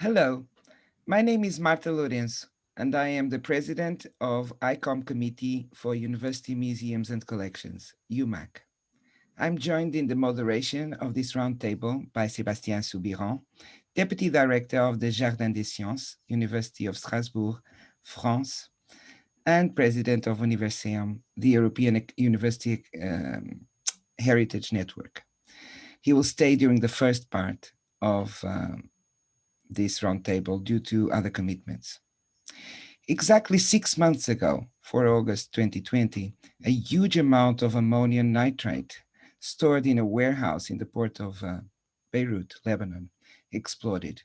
Hello, my name is Marta Lourenço, and I am the president of ICOM Committee for University Museums and Collections, UMAC. I'm joined in the moderation of this roundtable by Sébastien Soubiran, Deputy Director of the Jardin des Sciences, University of Strasbourg, France, and President of Universeum, the European University Heritage Network. He will stay during the first part of this roundtable due to other commitments. Exactly 6 months ago, for August 2020, a huge amount of ammonium nitrate stored in a warehouse in the port of Beirut, Lebanon, exploded,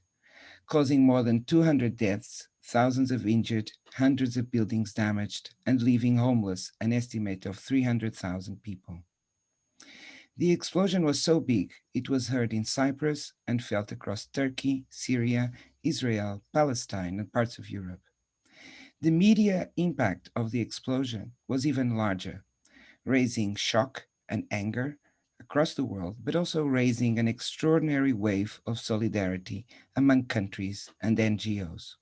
causing more than 200 deaths, thousands of injured, hundreds of buildings damaged, and leaving homeless an estimate of 300,000 people. The explosion was so big, it was heard in Cyprus and felt across Turkey, Syria, Israel, Palestine, and parts of Europe. The media impact of the explosion was even larger, raising shock and anger across the world, but also raising an extraordinary wave of solidarity among countries and NGOs.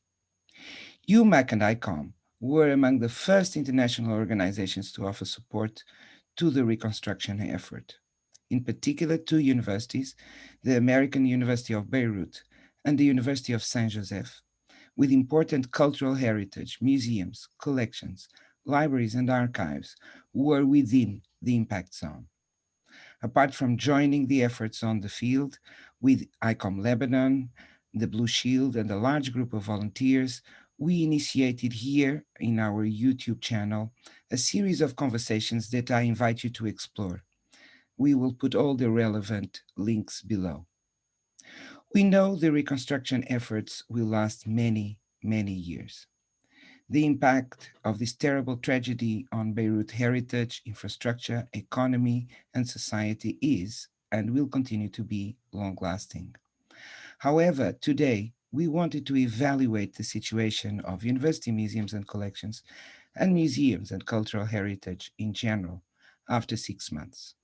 UMAC and ICOM were among the first international organizations to offer support to the reconstruction effort. In particular, two universities, the American University of Beirut and the University of Saint Joseph, with important cultural heritage, museums, collections, libraries, and archives, were within the impact zone. Apart from joining the efforts on the field with ICOM-Lebanon, the Blue Shield, and a large group of volunteers, we initiated here in our YouTube channel a series of conversations that I invite you to explore. We will put all the relevant links below. We know the reconstruction efforts will last many, many years. The impact of this terrible tragedy on Beirut heritage, infrastructure, economy, and society is and will continue to be long-lasting. However, today, we wanted to evaluate the situation of university museums and collections and museums and cultural heritage in general after 6 months.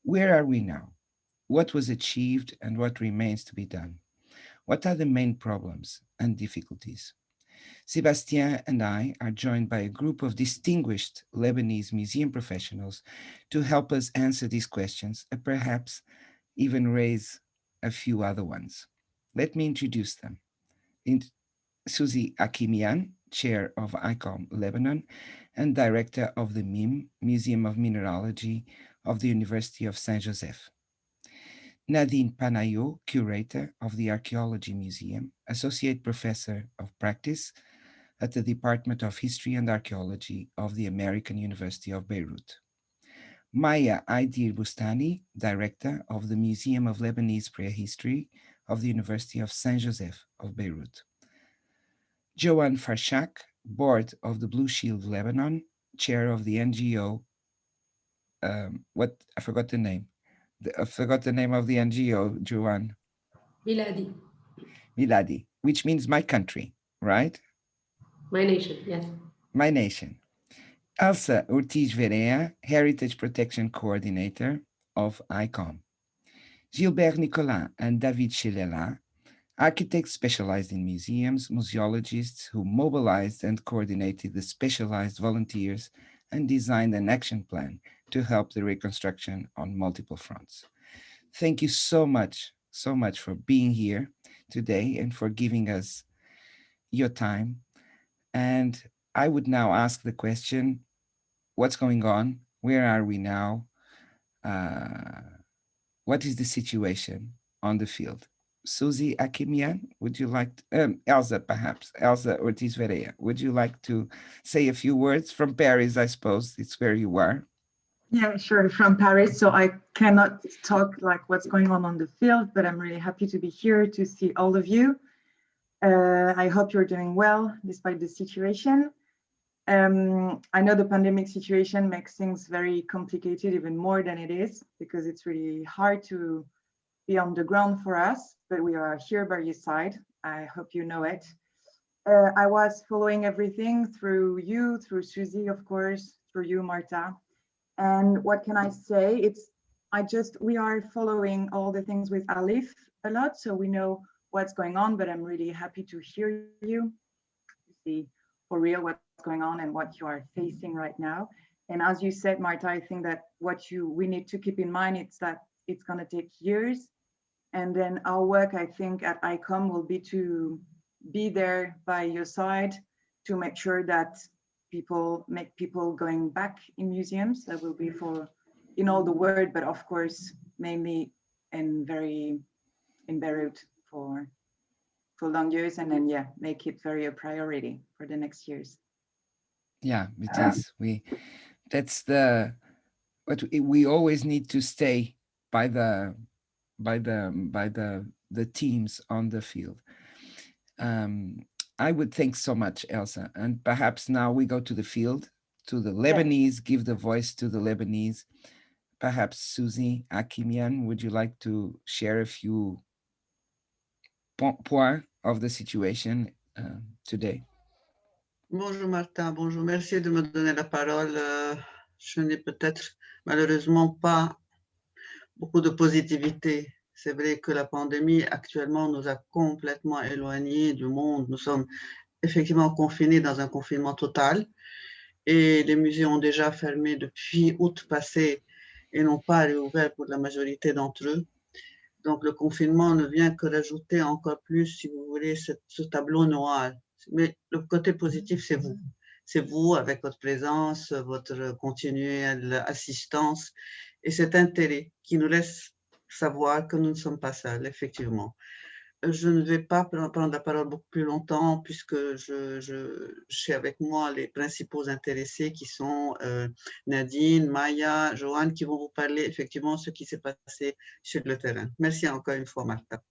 Where are we now? What was achieved and what remains to be done? What are the main problems and difficulties? Sébastien and I are joined by a group of distinguished Lebanese museum professionals to help us answer these questions and perhaps even raise a few other ones. Let me introduce them. Suzy Hakimian, Chair of ICOM-Lebanon and Director of the MIM, Museum of Mineralogy of the University of Saint Joseph. Nadine Panayot, Curator of the Archaeology Museum, Associate Professor of Practice at the Department of History and Archaeology of the American University of Beirut. Maya Haïdar-Boustani, Director of the Museum of Lebanese Prehistory of the University of Saint Joseph of Beirut. Joanne Farchakh, Board of the Blue Shield Lebanon, Chair of the NGO, I forgot the name. I forgot the name of the NGO, Joanne. Miladi, Miladi, which means my country, right? my nation, yes. My nation. Elsa Urtizverea, Heritage Protection Coordinator of ICOM. Gilbert Nicolas and David Shilela, architects specialized in museums, museologists who mobilized and coordinated the specialized volunteers and designed an action plan to help the reconstruction on multiple fronts. Thank you so much for being here today and for giving us your time. And I would now ask the question, what's going on? Where are we now? What is the situation on the field? Suzy Hakimian, would you like, Elsa perhaps, Elsa Urtizverea, would you like to say a few words from Paris, I suppose, it's where you are? Yeah, sure, from Paris. So I cannot talk like what's going on the field, but I'm really happy to be here to see all of you. I hope you're doing well despite the situation. I know the pandemic situation makes things very complicated, even more than it is, because it's really hard to be on the ground for us, but we are here by your side. I hope you know it. I was following everything through you, through Suzy, of course, through you, Marta. And what can I say? We are following all the things with Alif a lot, so we know what's going on, but I'm really happy to hear you, to see for real what's going on and what you are facing right now. And as you said, Marta, I think that we need to keep in mind is that it's going to take years. And then our work, I think, at ICOM will be to be there by your side to make sure that people going back in museums. That will be in all the world, but of course, mainly in Beirut for long years, and then make it very a priority for the next years. Yeah, it is. That's what we always need to stay by the teams on the field. I would thank so much, Elsa, and perhaps now we go to the field, to the Lebanese, give the voice to the Lebanese. Perhaps Suzy, Hakimian, would you like to share a few points of the situation today? Bonjour Martin, bonjour, merci de me donner la parole. Je n'ai peut-être malheureusement pas beaucoup de positivité. C'est vrai que la pandémie actuellement nous a complètement éloignés du monde. Nous sommes effectivement confinés dans un confinement total et les musées ont déjà fermé depuis août passé et n'ont pas réouvert pour la majorité d'entre eux. Donc le confinement ne vient que rajouter encore plus, si vous voulez, ce tableau noir. Mais le côté positif, c'est vous. C'est vous avec votre présence, votre continuelle assistance et cet intérêt qui nous laisse savoir que nous ne sommes pas seuls, effectivement. Je ne vais pas prendre la parole beaucoup plus longtemps puisque j'ai avec moi les principaux intéressés qui sont Nadine, Maya, Joanne qui vont vous parler effectivement de ce qui s'est passé sur le terrain. Merci encore une fois, Martha.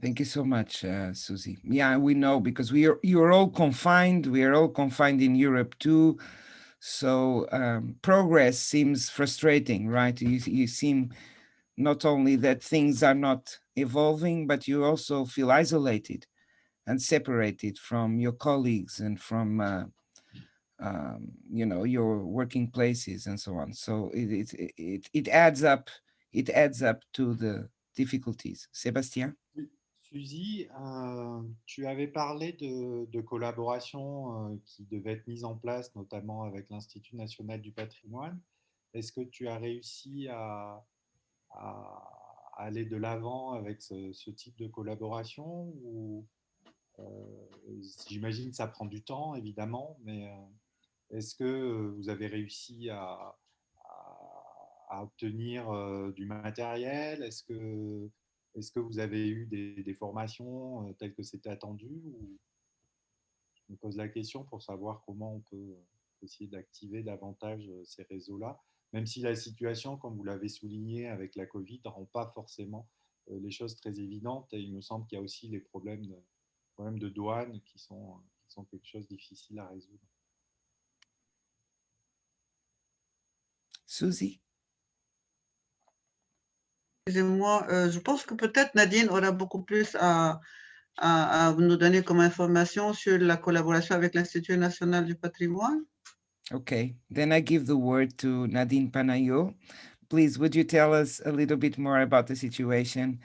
Thank you so much, Suzy. Yeah, we know because you're all confined. We are all confined in Europe too. So progress seems frustrating, right? You seem not only that things are not evolving, but you also feel isolated and separated from your colleagues and from your working places and so on. So it adds up. It adds up to the difficulties. Sébastien? Suzy, tu avais parlé de collaboration qui devait être mise en place, notamment avec l'Institut national du patrimoine. Est-ce que tu as réussi à aller de l'avant avec ce type de collaboration ou j'imagine que ça prend du temps, évidemment, mais est-ce que vous avez réussi à obtenir du matériel? Est-ce que vous avez eu des formations telles que c'était attendu ou... Je me pose la question pour savoir comment on peut essayer d'activer davantage ces réseaux-là, même si la situation, comme vous l'avez souligné avec la Covid, ne rend pas forcément les choses très évidentes. Et il me semble qu'il y a aussi les problèmes de douane qui sont quelque chose de difficile à résoudre. Suzy? Excusez-moi, je pense que peut-être Nadine aura beaucoup plus à nous donner comme information sur la collaboration avec l'Institut national du patrimoine. Okay, then I give the word to Nadine Panayot. Please, would you tell us a little bit more about the situation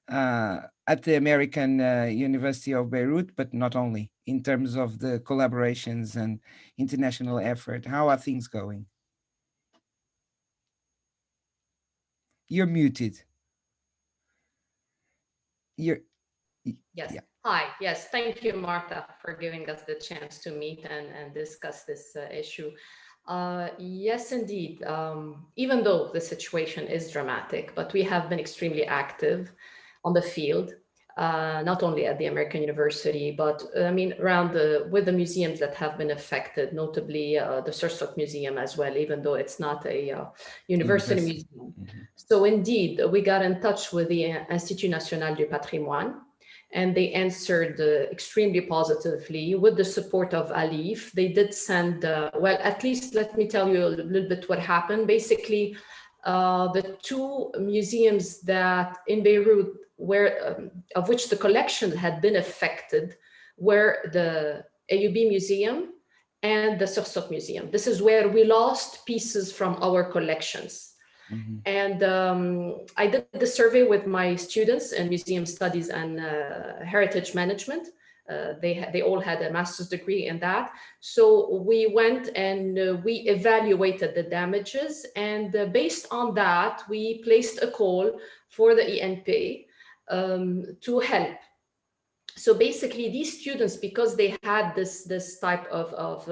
at the American University of Beirut, but not only, in terms of the collaborations and international effort? How are things going? You're muted. Yes. Yeah. Hi. Yes. Thank you, Martha, for giving us the chance to meet and discuss this issue. Yes, indeed. Even though the situation is dramatic, but we have been extremely active on the field, not only at the American University, but I mean, with the museums that have been affected, notably the Sursok Museum as well, even though it's not a university museum. Mm-hmm. So indeed, we got in touch with the Institut National du Patrimoine, and they answered extremely positively with the support of Alif. They did send, well, at least let me tell you a little bit what happened. Basically, the two museums that in Beirut, of which the collection had been affected, were the AUB Museum and the Sursok Museum. This is where we lost pieces from our collections. And I did the survey with my students in museum studies and heritage management. They all had a master's degree in that. So we went and we evaluated the damages, and based on that, we placed a call for the ENP to help. So basically these students, because they had this type of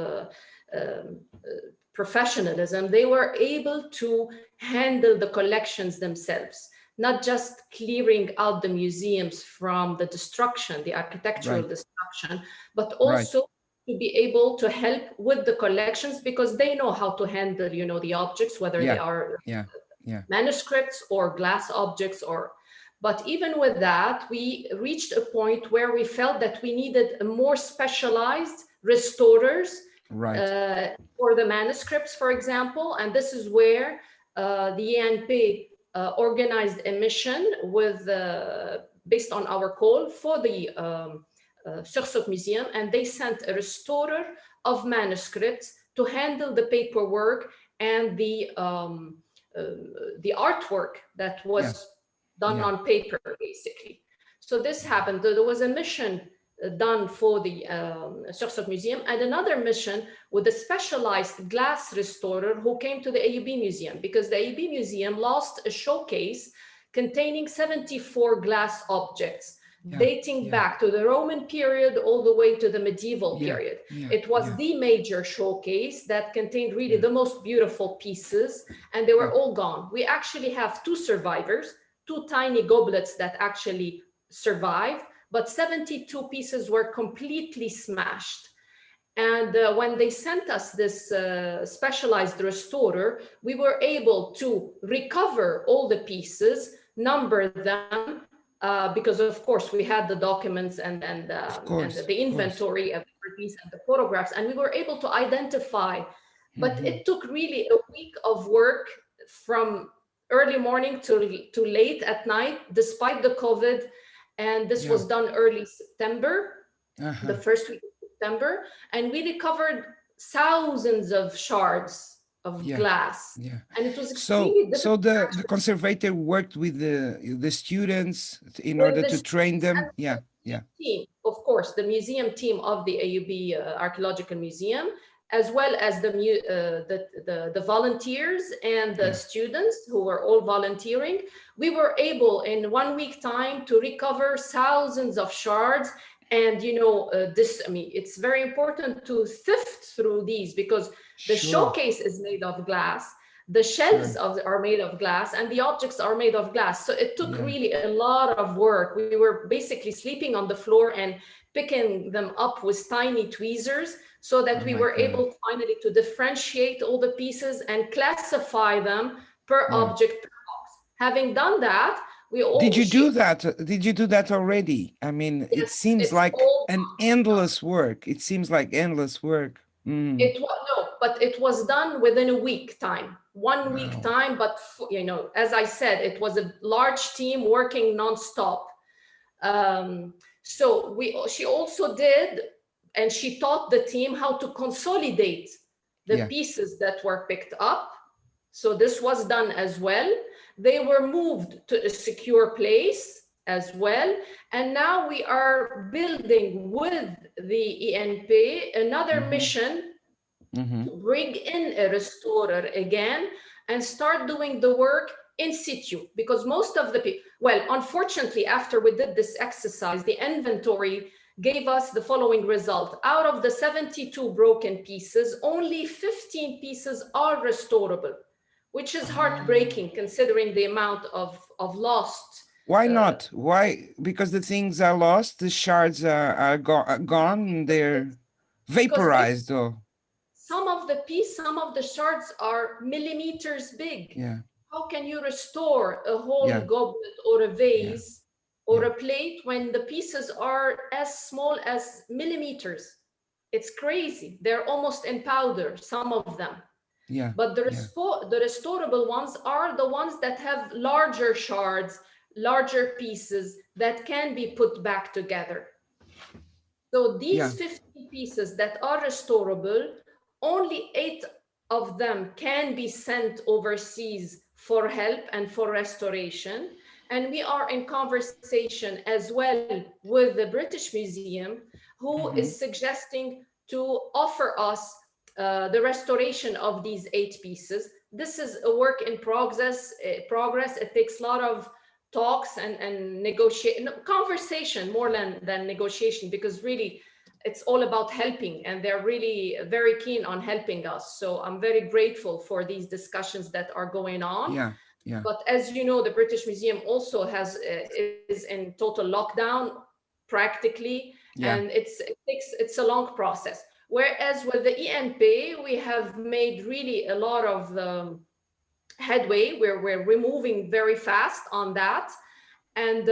professionalism, they were able to handle the collections themselves, not just clearing out the museums from the destruction, the architectural destruction, but also to be able to help with the collections, because they know how to handle, you know, the objects, whether they are manuscripts or glass objects or. But even with that, we reached a point where we felt that we needed more specialized restorers for the manuscripts, for example. And this is where the ENP organized a mission with, based on our call for the Sursok Museum, and they sent a restorer of manuscripts to handle the paperwork and the artwork that was done on paper, basically. So this happened. There was a mission done for the Sursok Museum, and another mission with a specialized glass restorer who came to the AUB Museum, because the AUB Museum lost a showcase containing 74 glass objects dating back to the Roman period all the way to the medieval period. It was the major showcase that contained really the most beautiful pieces, and they were all gone. We actually have 2 survivors, 2 tiny goblets that actually survived, but 72 pieces were completely smashed. And when they sent us this specialized restorer, we were able to recover all the pieces, number them, because of course we had the documents and the inventory of every piece and the photographs, and we were able to identify. But it took really a week of work from early morning to late at night, despite the COVID. And this was done early September, the first week of September. And we recovered thousands of shards of glass. And it was extremely difficult. So the conservator worked with the students in order to train them. Team, of course, the museum team of the AUB Archaeological Museum, as well as the volunteers and the students who were all volunteering. We were able in 1 week time to recover thousands of shards. And you know, it's very important to sift through these, because the showcase is made of glass, the shelves are made of glass, and the objects are made of glass. So it took really a lot of work. We were basically sleeping on the floor and picking them up with tiny tweezers, so that we were able finally to differentiate all the pieces and classify them per object, per box. Having done that, we all— Did you do that? Did you do that already? I mean, it seems like an endless work. It seems like endless work. It was no, but it was done within a week time, 1 week time. But you know, as I said, it was a large team working nonstop. So she also did, and she taught the team how to consolidate the pieces that were picked up. So this was done as well. They were moved to a secure place as well. And now we are building with the ENP another mission to bring in a restorer again and start doing the work in situ, because most of the people, well, unfortunately, after we did this exercise, the inventory gave us the following result. Out of the 72 broken pieces, only 15 pieces are restorable, which is heartbreaking considering the amount of lost. Why not? Why? Because the things are lost, the shards are gone, they're vaporized. Some of the shards are millimeters big. How can you restore a whole goblet or a vase or a plate when the pieces are as small as millimeters? It's crazy. They're almost in powder, some of them. But the restorable ones are the ones that have larger shards, larger pieces that can be put back together. So these 50 pieces that are restorable, only 8 of them can be sent overseas for help and for restoration. And we are in conversation as well with the British Museum, who is suggesting to offer us the restoration of these 8 pieces. This is a work in progress. It takes a lot of talks and conversation more than negotiation, because really it's all about helping, and they're really very keen on helping us. So I'm very grateful for these discussions that are going on. Yeah. But as you know, the British Museum also is in total lockdown practically, and it's a long process. Whereas with the ENP, we have made really a lot of headway. We're moving very fast on that, and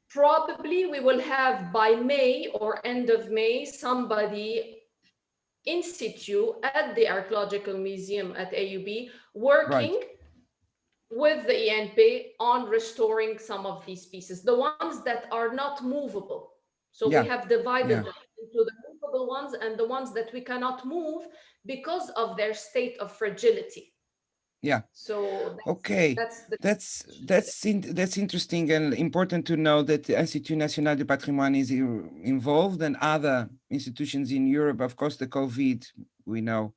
probably we will have by May or end of May somebody in situ at the Archaeological Museum at AUB working with the ENP on restoring some of these pieces, the ones that are not movable. So we have divided them into the movable ones and the ones that we cannot move because of their state of fragility. Yeah. So that's interesting and important to know that the Institut National du Patrimoine is involved, and other institutions in Europe. Of course, the COVID, we know,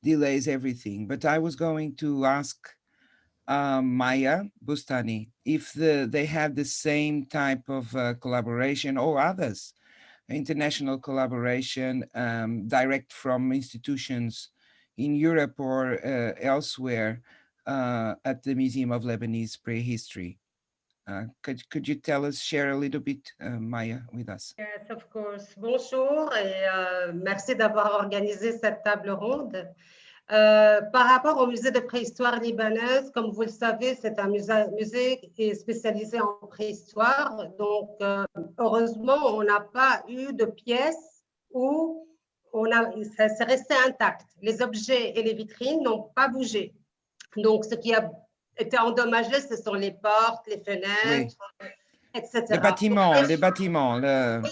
delays everything. But I was going to ask Haïdar-Boustani if they have the same type of collaboration, or others, international collaboration, direct from institutions in Europe or elsewhere at the Museum of Lebanese Prehistory. Could you share a little bit, Maya, with us? Yes, of course. Bonjour et merci d'avoir organisé cette table ronde. Par rapport au musée de préhistoire libanaise, comme vous le savez, c'est un musée qui est spécialisé en préhistoire. Donc, heureusement, on n'a pas eu de pièces où c'est resté intact. Les objets et les vitrines n'ont pas bougé. Donc, ce qui a été endommagé, ce sont les portes, les fenêtres, etc. Les bâtiments,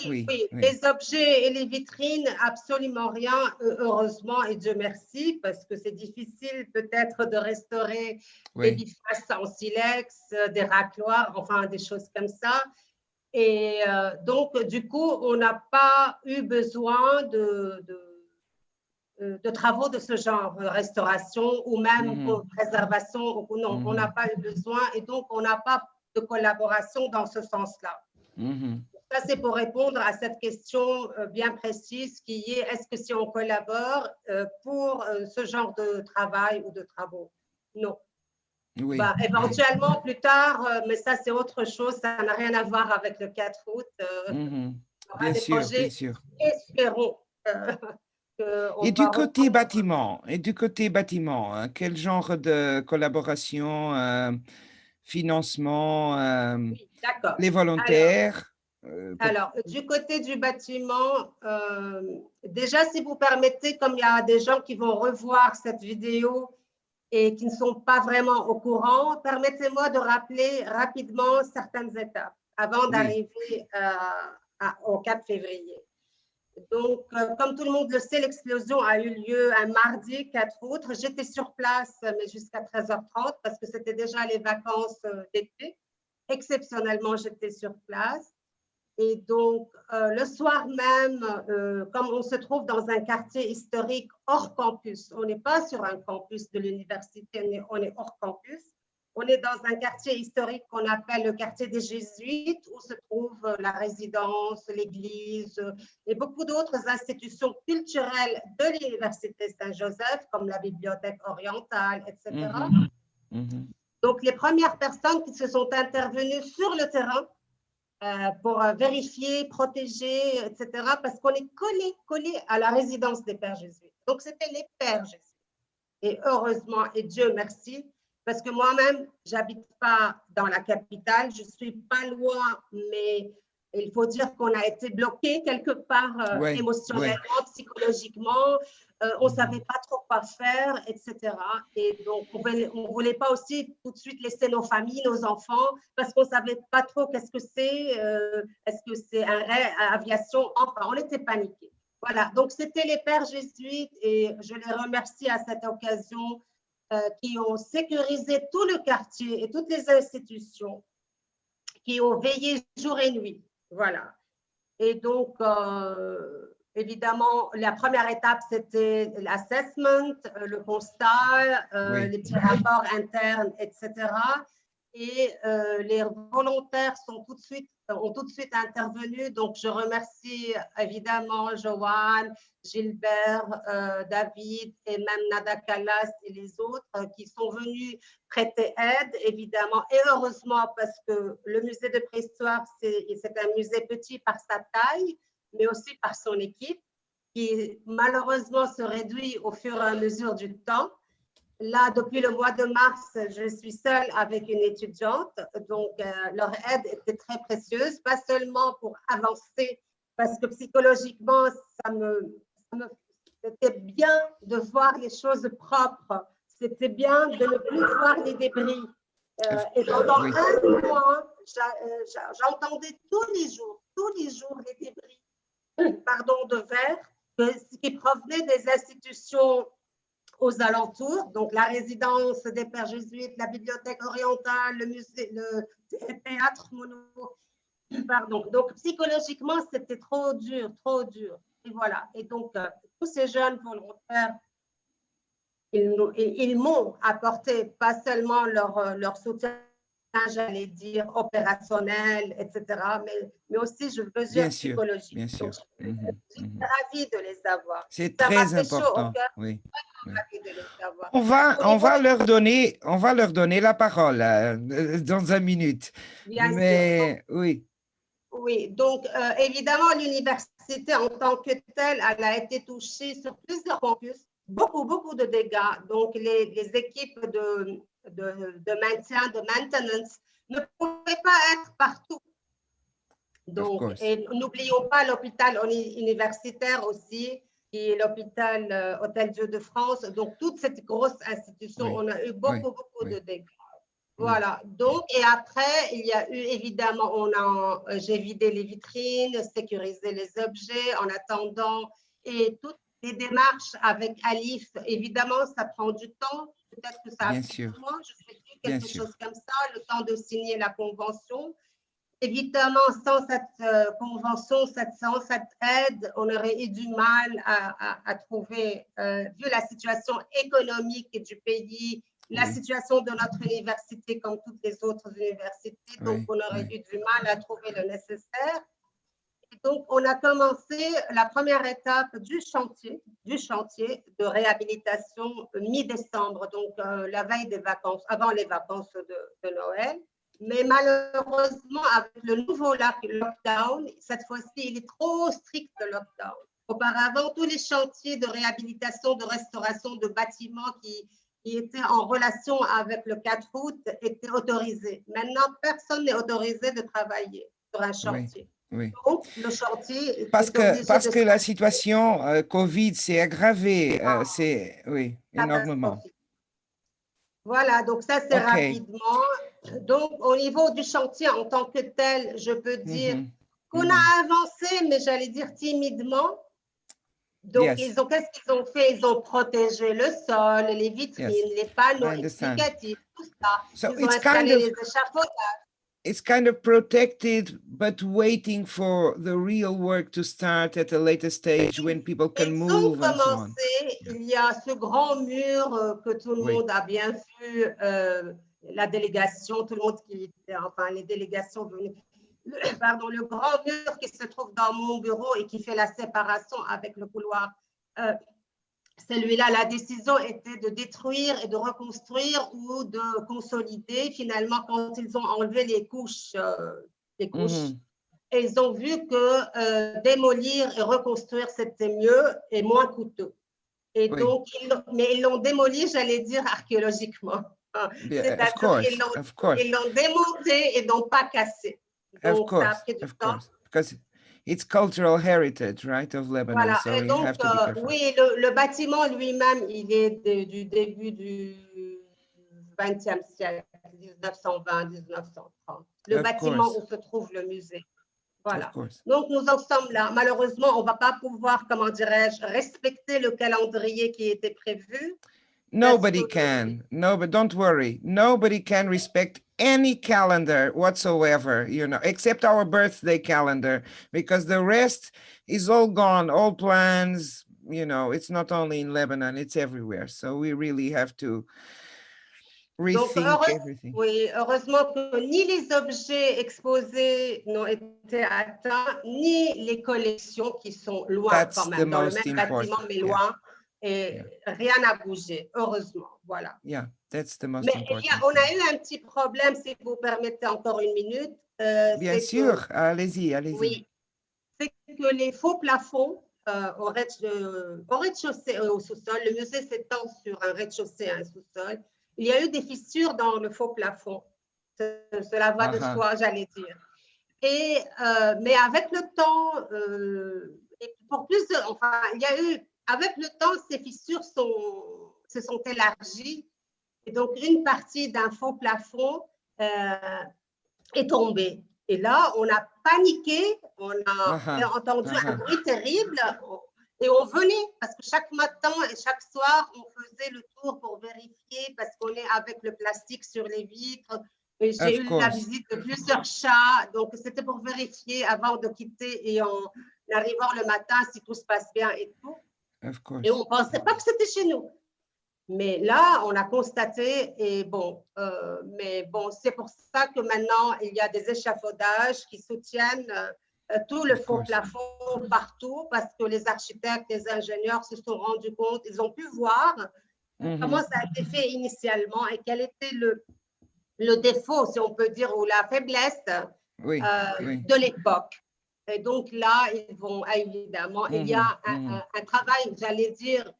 oui. Les objets et les vitrines, absolument rien, heureusement, et Dieu merci, parce que c'est difficile peut-être de restaurer des vitrages en silex, des racloirs, enfin des choses comme ça. Et donc, du coup, on n'a pas eu besoin de travaux de ce genre, restauration ou même préservation. Non, on n'a pas eu besoin, et donc on n'a pas de collaboration dans ce sens-là. Ça, c'est pour répondre à cette question bien précise qui est: est-ce que si on collabore pour ce genre de travail ou de travaux? Non. Bah, éventuellement plus tard, mais ça c'est autre chose, ça n'a rien à voir avec le 4 août. Bien sûr. Espérons. Et du côté bâtiment, quel genre de collaboration, financement, les volontaires? Alors, du côté du bâtiment, déjà, si vous permettez, comme il y a des gens qui vont revoir cette vidéo et qui ne sont pas vraiment au courant, permettez-moi de rappeler rapidement certaines étapes avant d'arriver au 4 février. Donc, comme tout le monde le sait, l'explosion a eu lieu un mardi 4 août. J'étais sur place, mais jusqu'à 13h30 parce que c'était déjà les vacances d'été. Exceptionnellement, j'étais sur place. Et donc, le soir même, comme on se trouve dans un quartier historique hors campus, on n'est pas sur un campus de l'université, on est hors campus. On est dans un quartier historique qu'on appelle le quartier des Jésuites, où se trouve la résidence, l'église et beaucoup d'autres institutions culturelles de l'Université Saint-Joseph, comme la bibliothèque orientale, etc. Donc, les premières personnes qui se sont intervenues sur le terrain pour vérifier, protéger, etc., parce qu'on est collé à la résidence des pères jésuites. Donc, c'était les pères jésuites. Et heureusement, et Dieu merci, parce que moi-même, je n'habite pas dans la capitale, je ne suis pas loin, mais il faut dire qu'on a été bloqué quelque part émotionnellement, psychologiquement. On ne savait pas trop quoi faire, etc. Et donc, on ne voulait pas aussi tout de suite laisser nos familles, nos enfants, parce qu'on ne savait pas trop qu'est-ce que c'est, est-ce que c'est un aviation, enfin, on était paniqués. Voilà, donc c'était les pères jésuites et je les remercie à cette occasion qui ont sécurisé tout le quartier et toutes les institutions, qui ont veillé jour et nuit. Voilà. Et donc, évidemment, la première étape, c'était l'assessment, le constat, les petits rapports internes, etc. Et les volontaires ont tout de suite intervenu. Donc, je remercie évidemment Joanne, Gilbert, David et même Nada Kalas et les autres qui sont venus prêter aide, évidemment. Et heureusement, parce que le musée de préhistoire, c'est un musée petit par sa taille, mais aussi par son équipe, qui malheureusement se réduit au fur et à mesure du temps. Là, depuis le mois de mars, je suis seule avec une étudiante, donc leur aide était très précieuse, pas seulement pour avancer, parce que psychologiquement, c'était bien de voir les choses propres, c'était bien de ne plus voir les débris. Et pendant un mois, j'entendais tous les jours les débris de verre qui provenaient des institutions aux alentours, donc la résidence des Pères jésuites, la bibliothèque orientale, le musée, le théâtre mono. Donc psychologiquement, c'était trop dur. Et voilà. Et donc, tous ces jeunes volontaires, ils m'ont apporté pas seulement leur soutien, j'allais dire, opérationnel, etc., mais aussi, je veux dire, psychologique. Bien sûr. Donc, je suis ravie de les avoir. C'est très important. Oui. On va leur donner la parole dans une minute. Bien mais sûr. Oui. Oui, donc évidemment, l'université en tant que telle, elle a été touchée sur plusieurs campus, beaucoup de dégâts. Donc, les équipes de maintien, de maintenance ne pouvaient pas être partout. Donc, et n'oublions pas l'hôpital universitaire aussi, qui est l'hôpital Hôtel-Dieu de France. Donc, toute cette grosse institution, on a eu beaucoup de dégâts. Voilà. Donc, et après, il y a eu évidemment, j'ai vidé les vitrines, sécurisé les objets en attendant, et toutes les démarches avec Alif, évidemment, ça prend du temps. Peut-être que ça a pris 2 mois, je sais plus, quelque chose comme ça, le temps de signer la convention. Évidemment, sans cette convention, sans cette aide, on aurait eu du mal à trouver, vu la situation économique du pays, la situation de notre université comme toutes les autres universités, donc on aurait eu du mal à trouver le nécessaire. Et donc, on a commencé la première étape du chantier de réhabilitation mi-décembre, donc la veille des vacances, avant les vacances de Noël. Mais malheureusement, avec le nouveau lockdown, cette fois-ci, il est trop strict le lockdown. Auparavant, tous les chantiers de réhabilitation, de restauration de bâtiments qui étaient en relation avec le 4 août étaient autorisés. Maintenant, personne n'est autorisé de travailler sur un chantier. Donc, le chantier… Parce que la situation Covid s'est aggravée, énormément. Voilà, donc ça, c'est rapidement. Donc, au niveau du chantier en tant que tel, je peux dire qu'on a avancé, mais j'allais dire timidement. Donc, qu'est-ce qu'ils ont fait? Ils ont protégé le sol, les vitrines, les panneaux explicatifs, tout ça. Ils ont installé les échafaudages. It's kind of protected, but waiting for the real work to start at a later stage when people can move and so on. Il y a ce grand mur que tout le monde a bien vu, la délégation, tout le monde qui était, enfin les délégations venues. Le grand mur qui se trouve dans mon bureau et qui fait la séparation avec le couloir. Celui-là, la décision était de détruire et de reconstruire ou de consolider. Finalement, quand ils ont enlevé les couches, et ils ont vu que démolir et reconstruire, c'était mieux et moins coûteux. Et donc, mais ils l'ont démoli, j'allais dire, archéologiquement. C'est-à-dire qu'ils l'ont démonté et non pas cassé. Donc, ça a pris du temps. It's cultural heritage, right, of Lebanon. Voilà. So et donc, have to be careful. Oui, le bâtiment lui-même, il est du début du XXe siècle, 1920-1930. Le bâtiment où se trouve le musée. Voilà. Donc, nous en sommes là. Malheureusement, on ne va pas pouvoir, comment dirais-je, respecter le calendrier qui était prévu. Nobody can. No, but don't worry. Nobody can respect any calendar whatsoever, you know, except our birthday calendar, because the rest is all gone, all plans, you know, it's not only in Lebanon, it's everywhere. So we really have to rethink everything. Oui, heureusement que ni les objets exposés n'ont été atteints, ni les collections qui sont loin quand même, dans le même bâtiment, mais loin. Et rien n'a bougé, heureusement, voilà. Yeah, that's the most mais important. On a eu un petit problème, si vous permettez encore une minute. Bien sûr, allez-y, allez-y. Oui, c'est que les faux plafonds au rez-de-chaussée, au sous-sol, le musée s'étend sur un rez-de-chaussée et un sous-sol. Il y a eu des fissures dans le faux plafond. Cela va de soi, j'allais dire. Et, mais avec le temps, et pour plus enfin, il y a eu, avec le temps, ces fissures se sont élargies. Et donc, une partie d'un faux plafond est tombée. Et là, on a paniqué, on a entendu un bruit terrible et on venait parce que chaque matin et chaque soir, on faisait le tour pour vérifier parce qu'on est avec le plastique sur les vitres. Et j'ai eu la visite de plusieurs chats, donc c'était pour vérifier avant de quitter et en arrivant le matin si tout se passe bien et tout. Et on ne pensait pas que c'était chez nous. Mais là, on a constaté, et bon, mais bon, c'est pour ça que maintenant, il y a des échafaudages qui soutiennent tout le faux plafond partout, parce que les architectes, les ingénieurs se sont rendus compte, ils ont pu voir comment ça a été fait initialement et quel était le défaut, si on peut dire, ou la faiblesse de l'époque. Et donc là, ils vont évidemment, il y a un travail, j'allais dire,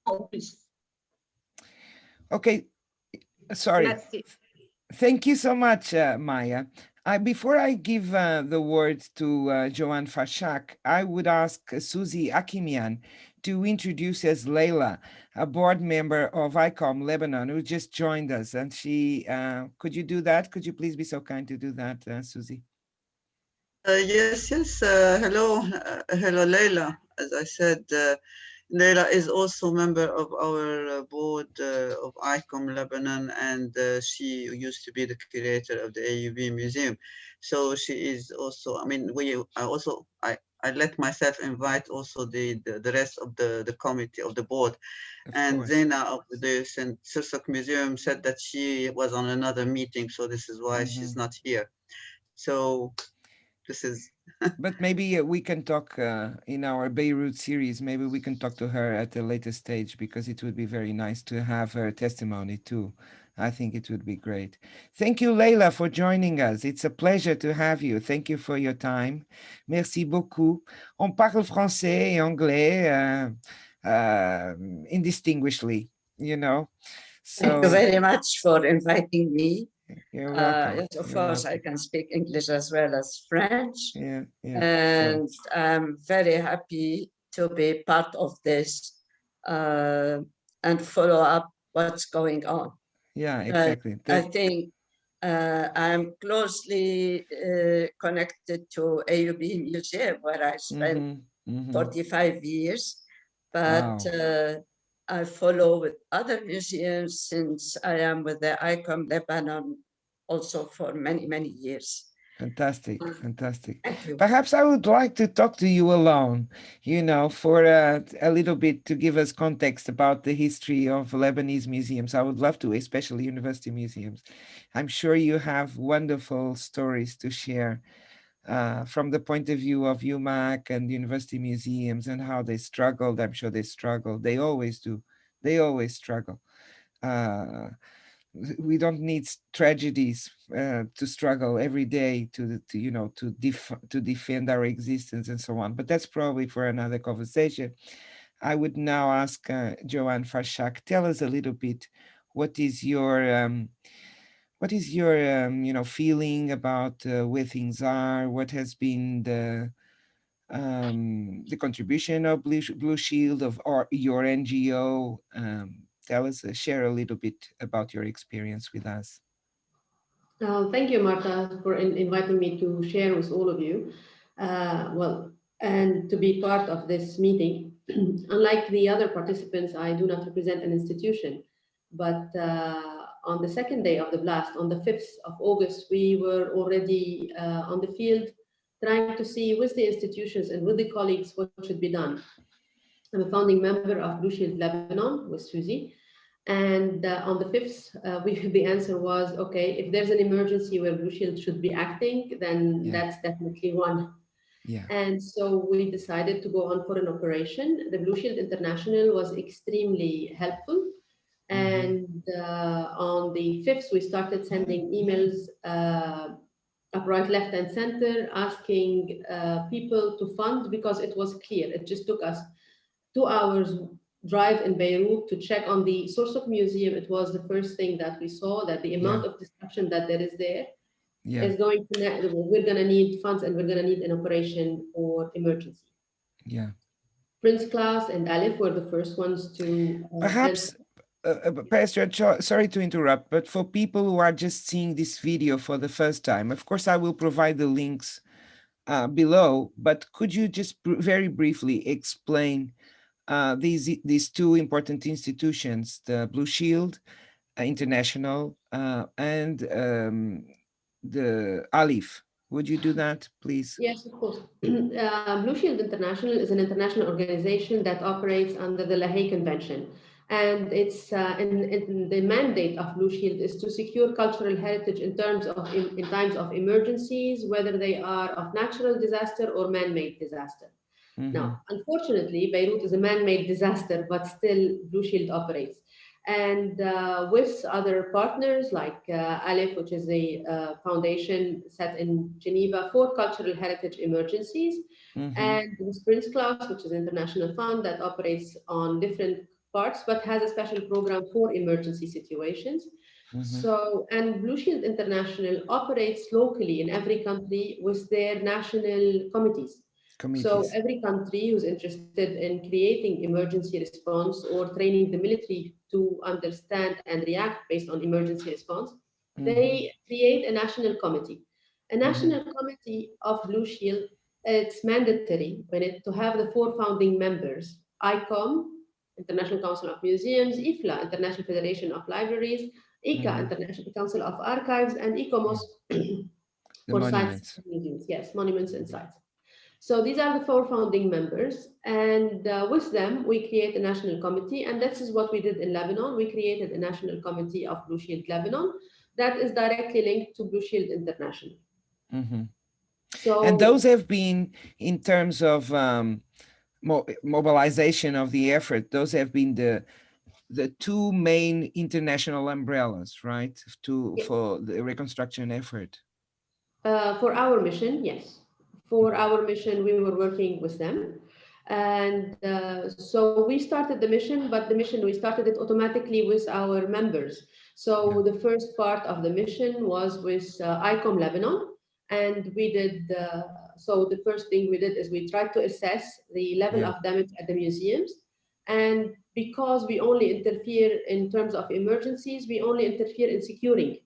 en plus. Okay, sorry. Merci. Thank you so much, Maya. Before I give the word to Joanne Farchakh, I would ask Suzy Hakimian to introduce as Leyla, a board member of ICOM-Lebanon, who just joined us. And she, could you do that? Could you please be so kind to do that, Suzy? Yes. Hello, Leyla. As I said, Leyla is also a member of our board of ICOM-Lebanon, and she used to be the curator of the AUB Museum. So she is also, I mean, I let myself invite also the rest of the committee of the board. And Zena of the Sirsok Museum said that she was on another meeting, so this is why she's not here. So this is... But maybe we can talk in our Beirut series, maybe we can talk to her at a later stage, because it would be very nice to have her testimony too. I think it would be great. Thank you, Leyla, for joining us. It's a pleasure to have you. Thank you for your time. Merci beaucoup. On parle français et anglais indistinguishably, you know. So, thank you very much for inviting me. You're welcome. Yes, of course, I can speak English as well as French. Yeah. And I'm very happy to be part of this and follow up what's going on. Yeah, exactly. I think I'm closely connected to AUB Museum, where I spent 45 years, but I follow with other museums since I am with the ICOM-Lebanon also for many, many years. Fantastic, fantastic. Thank you. Perhaps I would like to talk to you alone, you know, for a little bit to give us context about the history of Lebanese museums. I would love to, especially university museums. I'm sure you have wonderful stories to share from the point of view of UMAC and university museums and how they struggled. I'm sure they struggled. They always do. They always struggle. We don't need tragedies to struggle every day to defend our existence and so on. But that's probably for another conversation. I would now ask Joanne Farchakh, tell us a little bit, what is your feeling about where things are? What has been the contribution of Blue Shield or your NGO? Tell us, share a little bit about your experience with us. Thank you, Marta, for inviting me to share with all of you. And to be part of this meeting. Unlike the other participants, I do not represent an institution. But on the second day of the blast, on the 5th of August, we were already on the field trying to see with the institutions and with the colleagues what should be done. I'm a founding member of Blue Shield Lebanon with Suzy. And on the 5th, the answer was, okay, if there's an emergency where Blue Shield should be acting, then that's definitely one. Yeah. And so we decided to go on for an operation. The Blue Shield International was extremely helpful. And on the 5th, we started sending emails up, right, left, and center, asking people to fund, because it was clear. It just took us 2 hours drive in Beirut to check on the source of museum. It was the first thing that we saw, that the amount of destruction that there is there is going to, we're going to need funds, and we're going to need an operation for emergency. Yeah. Prince Class and Aleph were the first ones to perhaps Pastor, sorry to interrupt, but for people who are just seeing this video for the first time, of course I will provide the links below, but could you just very briefly explain these two important institutions, the Blue Shield International and the Aleph? Would you do that, please? Yes, of course. Blue Shield International is an international organization that operates under the La Haye Convention. And it's the mandate of Blue Shield is to secure cultural heritage in times of emergencies, whether they are of natural disaster or man-made disaster. Now, unfortunately, Beirut is a man-made disaster, but still Blue Shield operates. And with other partners like Aleph, which is a foundation set in Geneva for cultural heritage emergencies, and with Prince Claus, which is an international fund that operates on different parts, but has a special program for emergency situations. So, and Blue Shield International operates locally in every country with their national committees. So every country who's interested in creating emergency response or training the military to understand and react based on emergency response, they create a national committee. A national committee of Blue Shield, it's mandatory to have the 4 founding members: ICOM, International Council of Museums; IFLA, International Federation of Libraries; ICA, International Council of Archives; and ICOMOS for sites and museums. Yes, monuments and sites. So these are the 4 founding members, and with them we create a national committee, and this is what we did in Lebanon. We created a national committee of Blue Shield Lebanon that is directly linked to Blue Shield International. So, and those have been, in terms of mobilization of the effort, those have been the 2 main international umbrellas, right, for the reconstruction effort. For our mission, yes. For our mission, we were working with them. And so we started the mission, but the mission, we started it automatically with our members. So the first part of the mission was with ICOM-Lebanon. And we did, so the first thing we did is we tried to assess the level of damage at the museums. And because we only interfere in terms of emergencies, we only interfere in securing.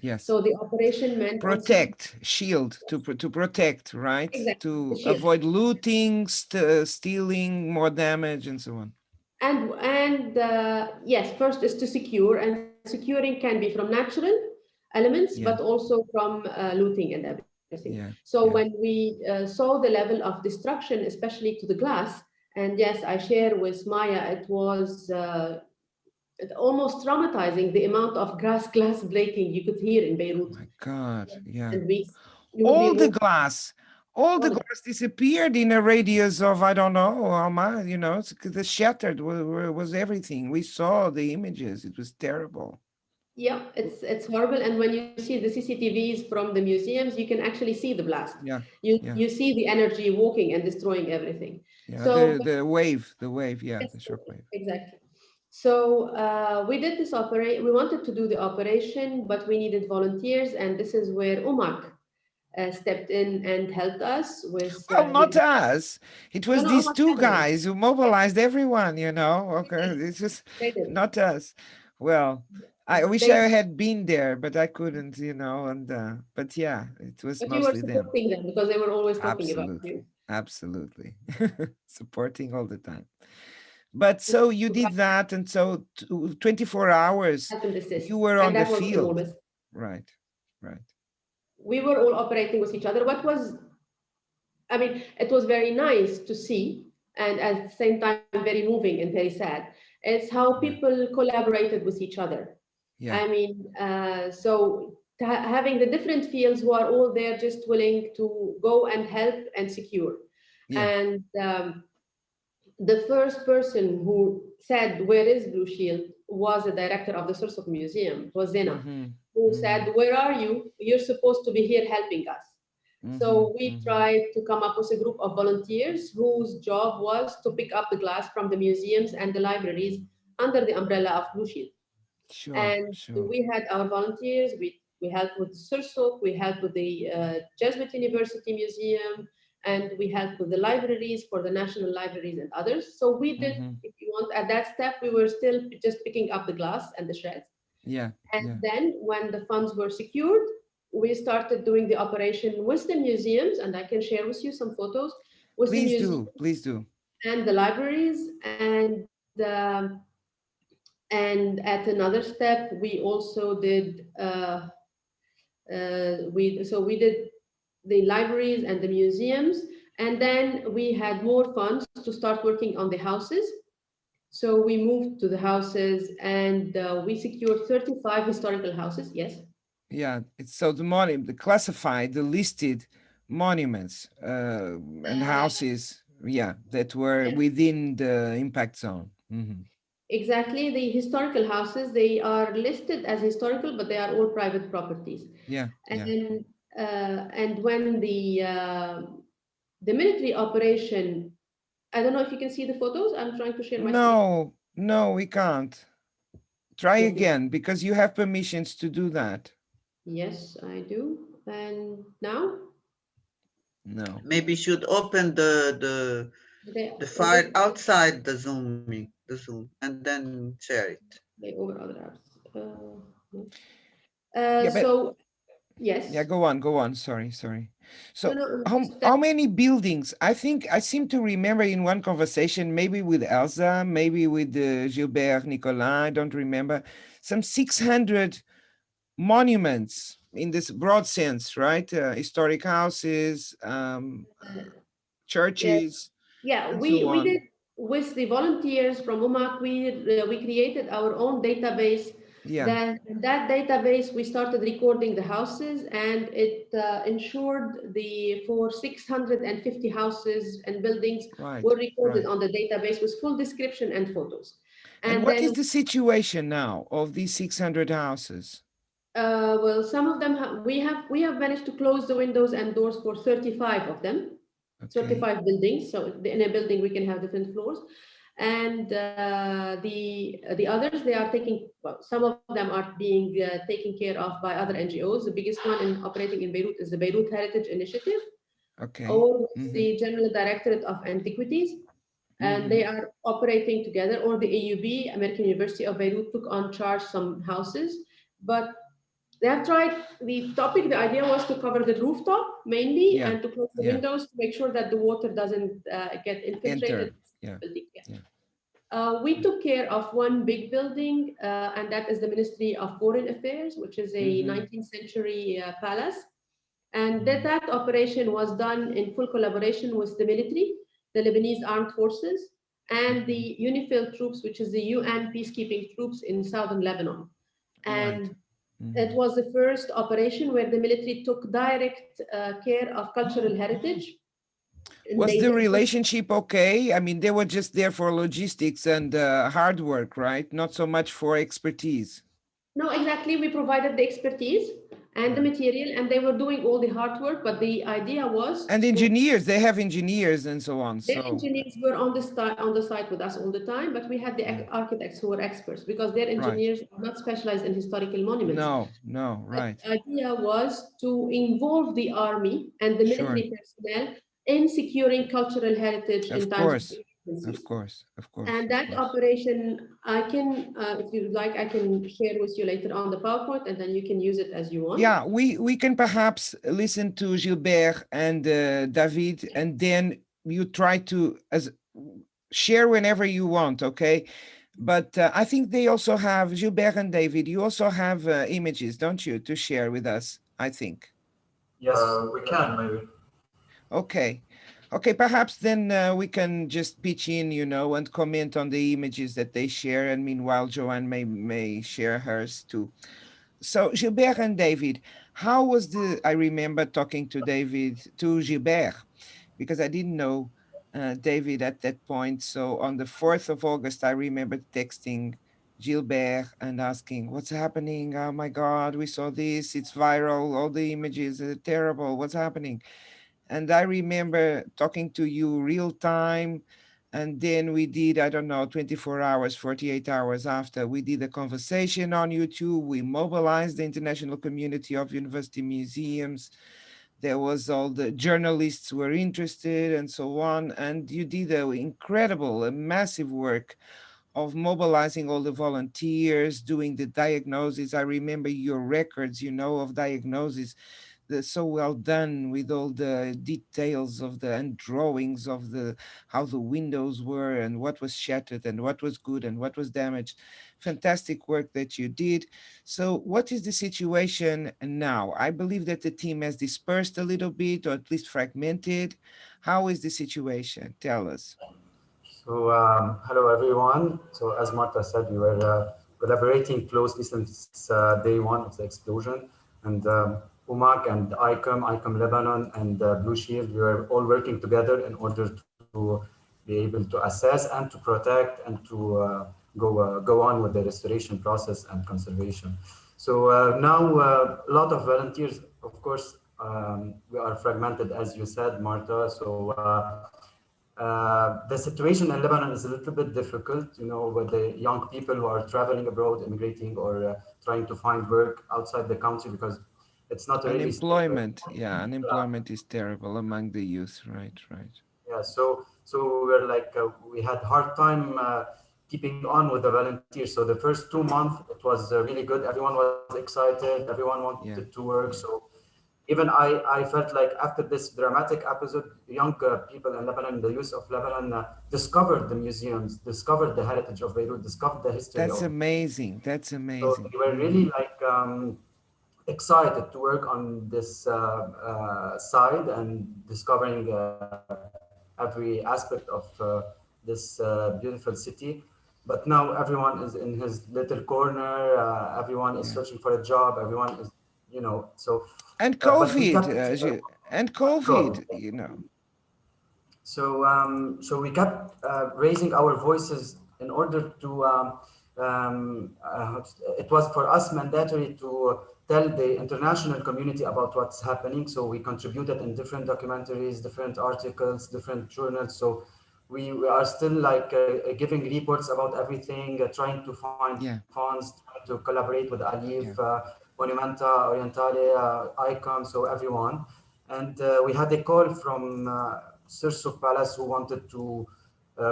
Yes. So the operation meant protect, shield, to protect, right? Exactly. To avoid looting, stealing, more damage, and so on. And yes, first is to secure, and securing can be from natural elements, but also from looting and everything. So when we saw the level of destruction, especially to the glass, and yes, I share with Maya, it was almost traumatizing, the amount of glass breaking you could hear in Beirut. Oh my God, yeah. And all the glass disappeared in a radius of, I don't know how much, you know, the shattered was everything. We saw the images. It was terrible. Yeah, it's horrible. And when you see the CCTVs from the museums, you can actually see the blast. You see the energy walking and destroying everything. Yeah, so the wave, the shock wave. Exactly. So we did this operation. We wanted to do the operation, but we needed volunteers, and this is where UMAC stepped in and helped us with. Well, not us. It was these 2 guys who mobilized everyone. You know, okay, it's just not us. Well, I wish I had been there, but I couldn't. You know, and but yeah, it was mostly them. You were supporting them because they were always talking about you. Absolutely, supporting all the time. But so you did that, and so 24 hours you were on the field. Right, right. We were all operating with each other. I mean, it was very nice to see, and at the same time, very moving and very sad. It's how people collaborated with each other. Yeah. I mean, so having the different fields who are all there just willing to go and help and secure. Yeah. And the first person who said, "Where is Blue Shield?" was the director of the Sursok Museum, it was Zena, who said, "Where are you? You're supposed to be here helping us." So we tried to come up with a group of volunteers whose job was to pick up the glass from the museums and the libraries under the umbrella of Blue Shield. Sure, and we had our volunteers, we helped with Sursok, we helped with the Jesuit University Museum, and we helped with the libraries for the national libraries and others. So we did, if you want, at that step, we were still just picking up the glass and the shreds. Yeah. And then when the funds were secured, we started doing the operation with the museums, and I can share with you some photos. With the museums, please do. And the libraries, and at another step, we also did. We did the libraries and the museums, and then we had more funds to start working on the houses. So we moved to the houses, and we secured 35 historical houses. Yes. Yeah, it's so the classified, the listed monuments and houses, that were within the impact zone. Exactly, the historical houses, they are listed as historical, but they are all private properties. Yeah. And when the military operation, I don't know if you can see the photos. I'm trying to share my screen. No, we can't. Try again, because you have permissions to do that. Yes, I do. And now? No. Maybe you should open the file outside the Zoom, and then share it. They over other apps. So, yes. Yeah, go on. Sorry. So how many buildings? I think I seem to remember in one conversation, maybe with Elsa, maybe with Gilbert Nicolas, I don't remember, some 600 monuments in this broad sense, right? Historic houses, churches. Yeah, we did with the volunteers from UMAC. We created our own database. Yeah. That database, we started recording the houses, and it ensured for 650 houses and buildings were recorded on the database with full description and photos. And what is the situation now of these 600 houses? Well, some of them we have managed to close the windows and doors for 35 of them. 35 buildings. So in a building we can have different floors, and the others, they are some of them are being taken care of by other NGOs. The biggest one operating in Beirut is the Beirut Heritage Initiative, or the General Directorate of Antiquities, and they are operating together. Or the AUB, American University of Beirut, took on charge some houses, but they have tried the idea was to cover the rooftop mainly, and to close the windows to make sure that the water doesn't get infiltrated. We took care of one big building, and that is the Ministry of Foreign Affairs, which is a 19th century palace. And that operation was done in full collaboration with the military, the Lebanese Armed Forces, and the UNIFIL troops, which is the UN peacekeeping troops in southern Lebanon. And it was the first operation where the military took direct care of cultural heritage. Was the relationship okay? I mean, they were just there for logistics and hard work, right? Not so much for expertise. No, exactly. We provided the expertise and the material, and they were doing all the hard work, but the idea was... And engineers, they have engineers and so on. The engineers were on the site with us all the time, but we had the architects who were experts, because their engineers are not specialized in historical monuments. No, right. The idea was to involve the army and the military personnel in securing cultural heritage in times of emergencies. Of course. And that operation, I can, if you like, I can share with you later on the PowerPoint, and then you can use it as you want. Yeah, we can perhaps listen to Gilbert and David, and then you try to share whenever you want, okay? But I think they also have, Gilbert and David, you also have images, don't you, to share with us, I think. Yes, we can maybe. Okay. Okay, perhaps then we can just pitch in, you know, and comment on the images that they share. And meanwhile, Joanne may share hers too. So Gilbert and David, how was I remember talking to Gilbert, because I didn't know David at that point. So on the 4th of August, I remember texting Gilbert and asking, what's happening? Oh my God, we saw this, it's viral, all the images are terrible, what's happening? And I remember talking to you real time. And then we did, I don't know, 24 hours, 48 hours after, we did a conversation on YouTube. We mobilized the international community of university museums. There was all the journalists were interested and so on. And you did an incredible, a massive work of mobilizing all the volunteers, doing the diagnosis. I remember your records, you know, of diagnosis. So well done with all the details of and drawings of how the windows were and what was shattered and what was good and what was damaged. Fantastic work that you did. So what is the situation now? I believe that the team has dispersed a little bit, or at least fragmented. How is the situation? Tell us. So hello everyone. So as Marta said, we were collaborating closely since day one of the explosion, and UMAC and ICOM-Lebanon and Blue Shield, we were all working together in order to be able to assess and to protect and to go on with the restoration process and conservation. So now a lot of volunteers, of course, we are fragmented, as you said, Marta. So the situation in Lebanon is a little bit difficult, you know, with the young people who are traveling abroad, immigrating, or trying to find work outside the country, because it's not really unemployment. Yeah, unemployment is terrible among the youth. Right. Yeah, so we're like we had hard time keeping on with the volunteers. So the first 2 months it was really good. Everyone was excited. Everyone wanted to work. So even I felt like after this dramatic episode, young people in Lebanon, the youth of Lebanon, discovered the museums, discovered the heritage of Beirut, discovered the history. That's amazing. That's amazing. So we were really like excited to work on this side and discovering every aspect of this beautiful city. But now everyone is in his little corner. Everyone is searching for a job. Everyone is, you know, so. And COVID, you know. So, so we kept raising our voices in order to. It was for us mandatory to tell the international community about what's happening. So we contributed in different documentaries, different articles, different journals. So we are still like giving reports about everything, trying to find funds, trying to collaborate with Alif, Monumenta, Orientale, ICOM, so everyone. And we had a call from Sirsuk Palace, who wanted to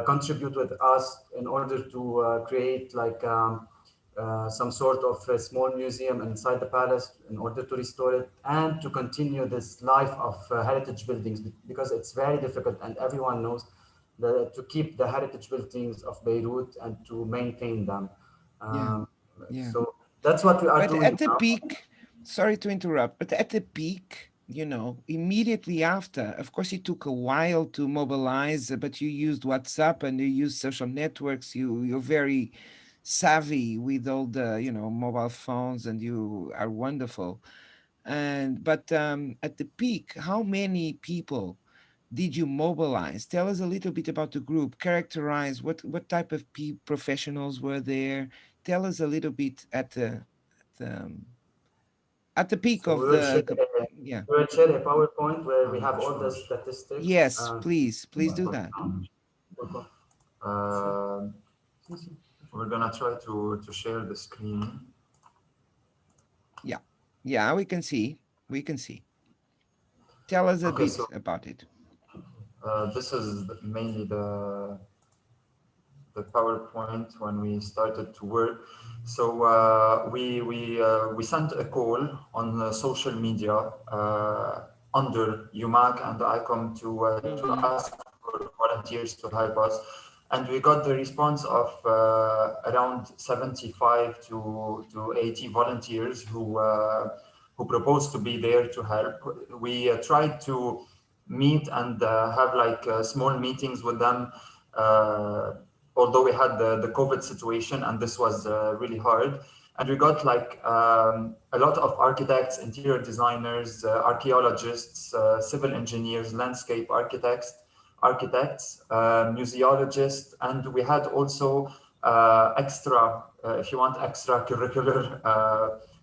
contribute with us in order to create like some sort of a small museum inside the palace in order to restore it and to continue this life of heritage buildings, because it's very difficult, and everyone knows that to keep the heritage buildings of Beirut and to maintain them. So that's what we are doing. But at the peak, sorry to interrupt, but at the peak, you know, immediately after, of course, it took a while to mobilize, but you used WhatsApp and you used social networks. You're very savvy with all the, you know, mobile phones, and you are wonderful. But at the peak, how many people did you mobilize? Tell us a little bit about the group. Characterize what type of professionals were there. Tell us a little bit at the peak of the. We'll share a PowerPoint where we have all the statistics. Yes, please do that. We're gonna try to share the screen. Yeah, we can see. Tell us a bit about it. This is mainly the PowerPoint when we started to work. So we sent a call on social media under UMAC and ICOM to ask for volunteers to help us. and we got the response of around 75 to 80 volunteers who proposed to be there to help. We tried to meet and have like small meetings with them, although we had the COVID situation, and this was really hard. And we got like a lot of architects, interior designers, archaeologists, civil engineers, landscape architects, museologists, and we had also extra, if you want, extracurricular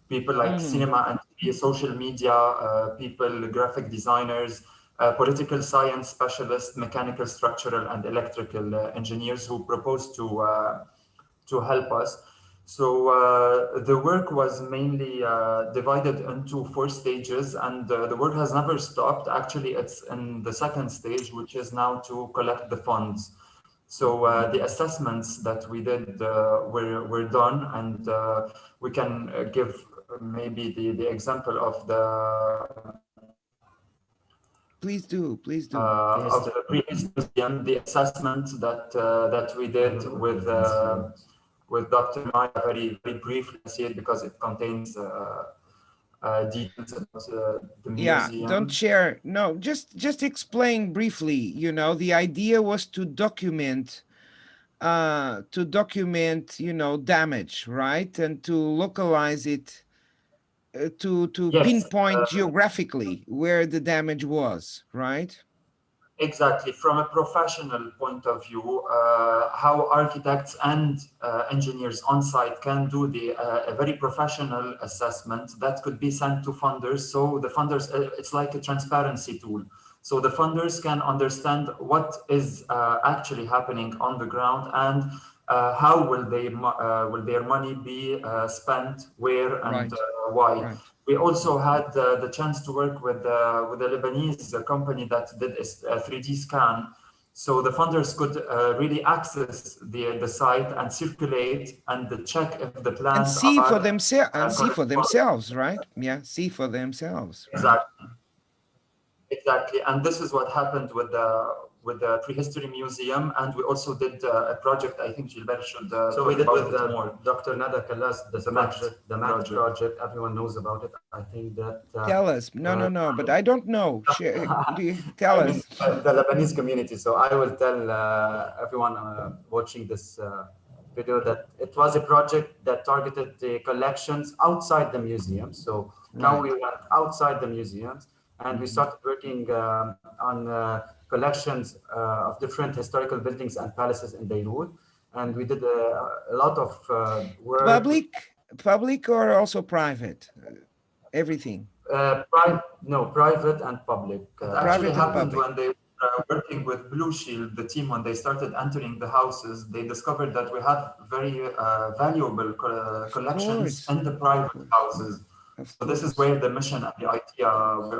people like cinema and TV, social media people, graphic designers, political science specialists, mechanical, structural, and electrical engineers who proposed to help us. So the work was mainly divided into 4 stages, and the work has never stopped. Actually, it's in the 2nd stage, which is now to collect the funds. So the assessments that we did were done, and we can give maybe the example of the Please do. Of the previous museum, the assessment that we did with Dr. Maya, very briefly see it because it contains details about the museum. Yeah, don't share. No, just explain briefly. You know, the idea was to document, you know, damage, right, and to localize it, to Yes, pinpoint geographically where the damage was, right? Exactly. From a professional point of view, how architects and engineers on site can do a very professional assessment that could be sent to funders. So the funders, it's like a transparency tool. So the funders can understand what is actually happening on the ground and how will their money be spent, where, and why. Right. We also had the chance to work with a Lebanese company that did a 3D scan. So the funders could really access the site and circulate and check if the plans and see for themselves, right? Yeah, see for themselves. Right? Exactly. And this is what happened with the Prehistory Museum, and we also did a project. I think Gilbert should so we did with Dr. Nada Kallas, the MAC project. Everyone knows about it. I think that tell us. No, but I don't know. Tell us. The Lebanese community. So I will tell everyone watching this video that it was a project that targeted the collections outside the museum. So now we went outside the museums, and we started working on collections of different historical buildings and palaces in Beirut. And we did a lot of work. Public or also private? Everything? Private and public. It actually happened when they were working with Blue Shield, the team, when they started entering the houses, they discovered that we have very valuable collections in the private houses. So this is where the mission and the idea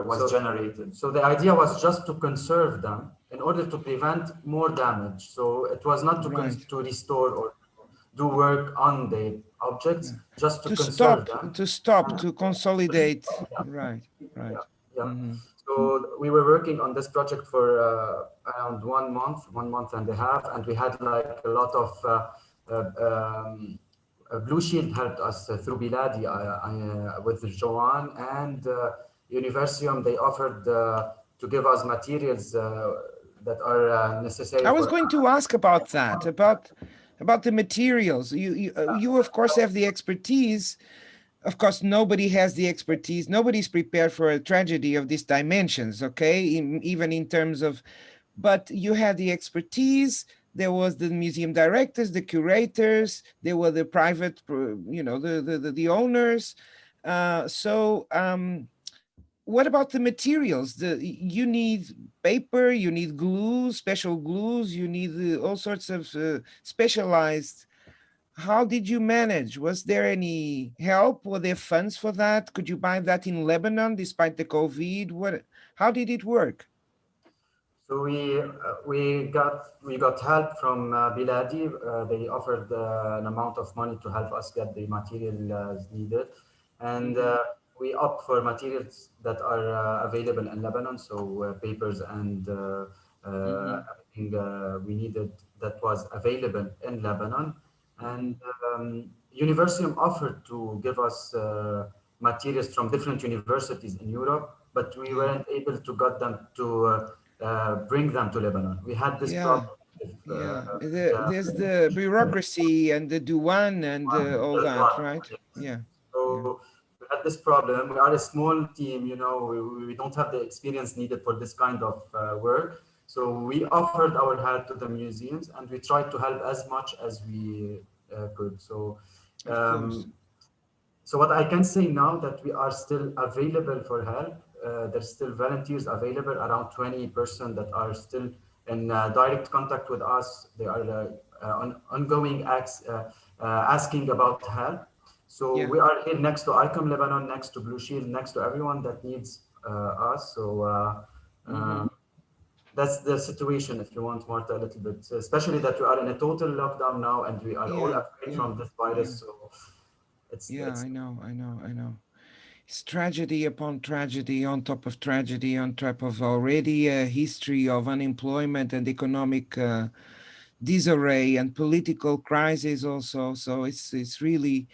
was generated. So the idea was just to conserve them in order to prevent more damage. So it was not to restore or do work on the objects, just to conserve them. To consolidate. Right. Yeah. So we were working on this project for around 1 month and a half, and we had like a lot of Blue Shield helped us through Biladi with Joanne and Universeum. They offered to give us materials that are necessary. I was going to ask about that, about the materials. You of course have the expertise. Of course, nobody has the expertise. Nobody's prepared for a tragedy of these dimensions, okay? Even in terms of, but you had the expertise. There was the museum directors, the curators, there were the private, you know, the owners. What about the materials? You need paper, you need glue, special glues, you need all sorts of specialized. How did you manage? Was there any help? Were there funds for that? Could you buy that in Lebanon despite the COVID? How did it work? So we got help from Biladi. They offered an amount of money to help us get the materials needed, and we opt for materials that are available in Lebanon. So papers and everything we needed that was available in Lebanon. And Universeum offered to give us materials from different universities in Europe, but we weren't able to get them to bring them to Lebanon. We had this problem. There's the bureaucracy and the Duan and all that, right? Yeah. So we had this problem. We are a small team, you know, we don't have the experience needed for this kind of work. So we offered our help to the museums and we tried to help as much as we could. So what I can say now that we are still available for help. There's still volunteers available, around 20% that are still in direct contact with us. They are ongoing asking about help. So we are here next to ICOM-Lebanon, next to Blue Shield, next to everyone that needs us. So that's the situation, if you want, Marta, a little bit, especially that we are in a total lockdown now and we are all afraid from this virus. So I know. It's tragedy upon tragedy on top of tragedy on top of already a history of unemployment and economic disarray and political crisis also. So it's really,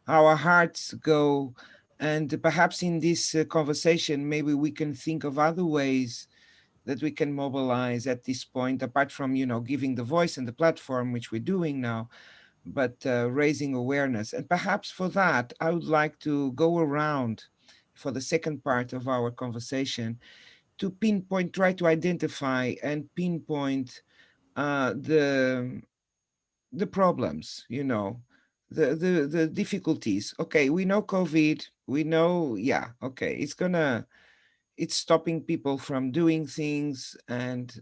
our hearts go, and perhaps in this conversation, maybe we can think of other ways that we can mobilize at this point, apart from, you know, giving the voice and the platform, which we're doing now, but raising awareness. And perhaps for that, I would like to go around for the second part of our conversation to pinpoint, try to identify and pinpoint the problems, you know, the difficulties. Okay, we know COVID, we know, okay, it's stopping people from doing things, and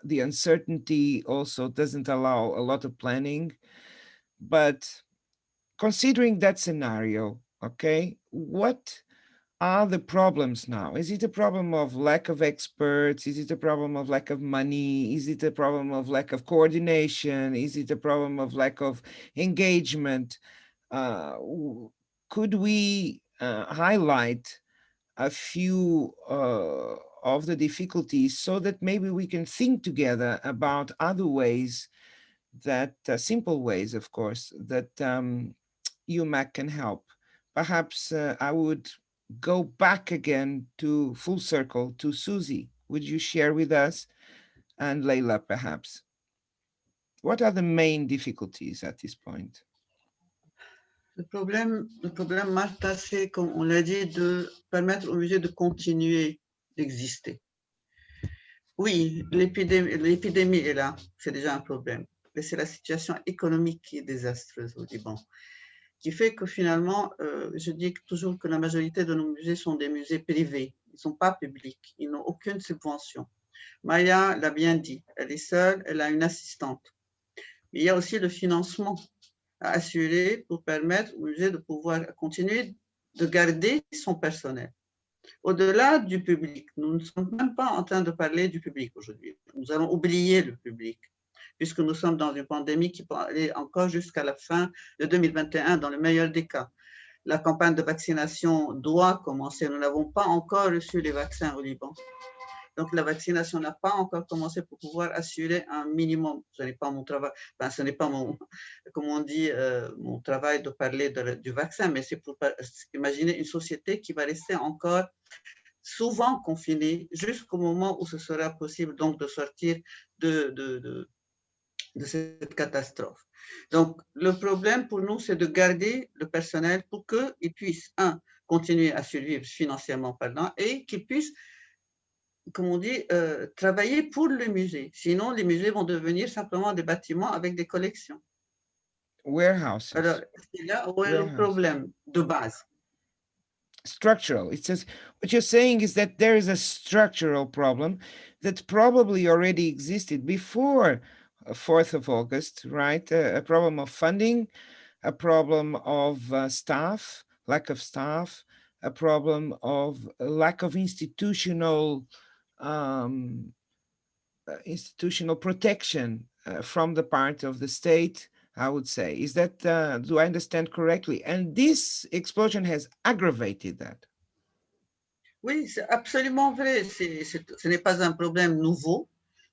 the uncertainty also doesn't allow a lot of planning. But considering that scenario, okay, what are the problems now? Is it a problem of lack of experts? Is it a problem of lack of money? Is it a problem of lack of coordination? Is it a problem of lack of engagement? Could we highlight a few of the difficulties so that maybe we can think together about other ways that, simple ways, of course, that UMAC can help? Perhaps I would go back again to full circle to Suzy. Would you share with us, and Leyla, perhaps? What are the main difficulties at this point? Le problème, Martha, c'est, comme on l'a dit, de permettre au musée de continuer d'exister. Oui, l'épidémie est là, c'est déjà un problème. Mais c'est la situation économique qui est désastreuse au Liban, qui fait que finalement, je dis toujours que la majorité de nos musées sont des musées privés. Ils ne sont pas publics, ils n'ont aucune subvention. Maya l'a bien dit, elle est seule, elle a une assistante. Mais il y a aussi le financement à assurer pour permettre au musée de pouvoir continuer de garder son personnel. Au-delà du public, nous ne sommes même pas en train de parler du public aujourd'hui. Nous allons oublier le public, puisque nous sommes dans une pandémie qui peut aller encore jusqu'à la fin de 2021, dans le meilleur des cas. La campagne de vaccination doit commencer. Nous n'avons pas encore reçu les vaccins au Liban. Donc, la vaccination n'a pas encore commencé pour pouvoir assurer un minimum. Ce n'est pas mon travail, enfin, ce n'est pas mon, comme on dit, mon travail de parler du vaccin, mais c'est pour imaginer une société qui va rester encore souvent confinée jusqu'au moment où ce sera possible donc de sortir de cette catastrophe. Donc, le problème pour nous, c'est de garder le personnel pour qu'il puisse, continuer à survivre financièrement parlant et qu'il puisse, comme on dit, travailler pour le musée. Sinon, les musées vont devenir simplement des bâtiments avec des collections. Warehouses. Alors, c'est là où est le problème de base. Structural. It says, what you're saying is that there is a structural problem that probably already existed before 4th of August, right? A problem of funding, a problem of staff, lack of staff, a problem of lack of institutional protection from the part of the state, I would say. Is that, do I understand correctly? And this explosion has aggravated that. Oui, c'est absolument vrai. Ce n'est pas un problème nouveau.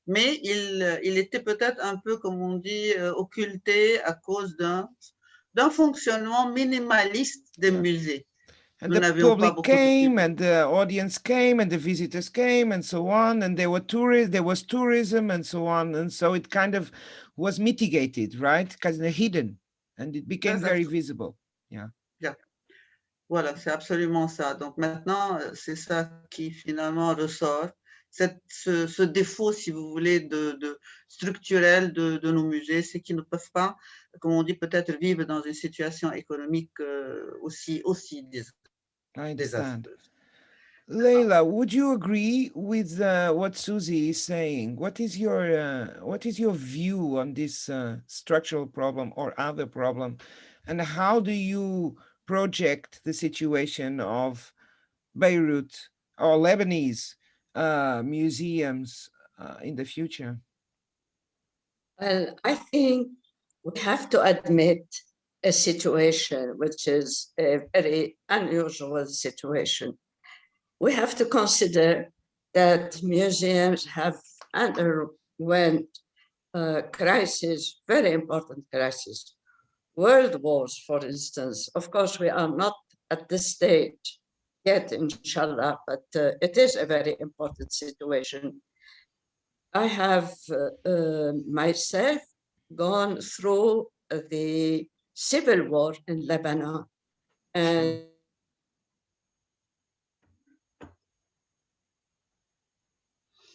mais il était peut-être un peu, comme on dit, occulté à cause d'un fonctionnement minimaliste des musées. And the public came, and the audience came, and the visitors came, and so on, and there was tourism, and so on, and so it kind of was mitigated, right? Kind of hidden, and it became very visible. Yeah. Yeah. Voilà, c'est absolument ça. Donc maintenant, c'est ça qui finalement ressort, ce défaut, si vous voulez, de structurel de nos musées, c'est qu'ils ne peuvent pas, comme on dit, peut-être vivre dans une situation économique aussi désastreuse. Leyla, would you agree with what Suzy is saying? What is your view on this structural problem or other problem, and how do you project the situation of Beirut or Lebanese museums in the future? Well, I think we have to admit a situation which is a very unusual situation. We have to consider that museums have underwent crises, very important crises. World wars, for instance. Of course, we are not at this stage yet, inshallah, but it is a very important situation. I have myself gone through the civil war in Lebanon, and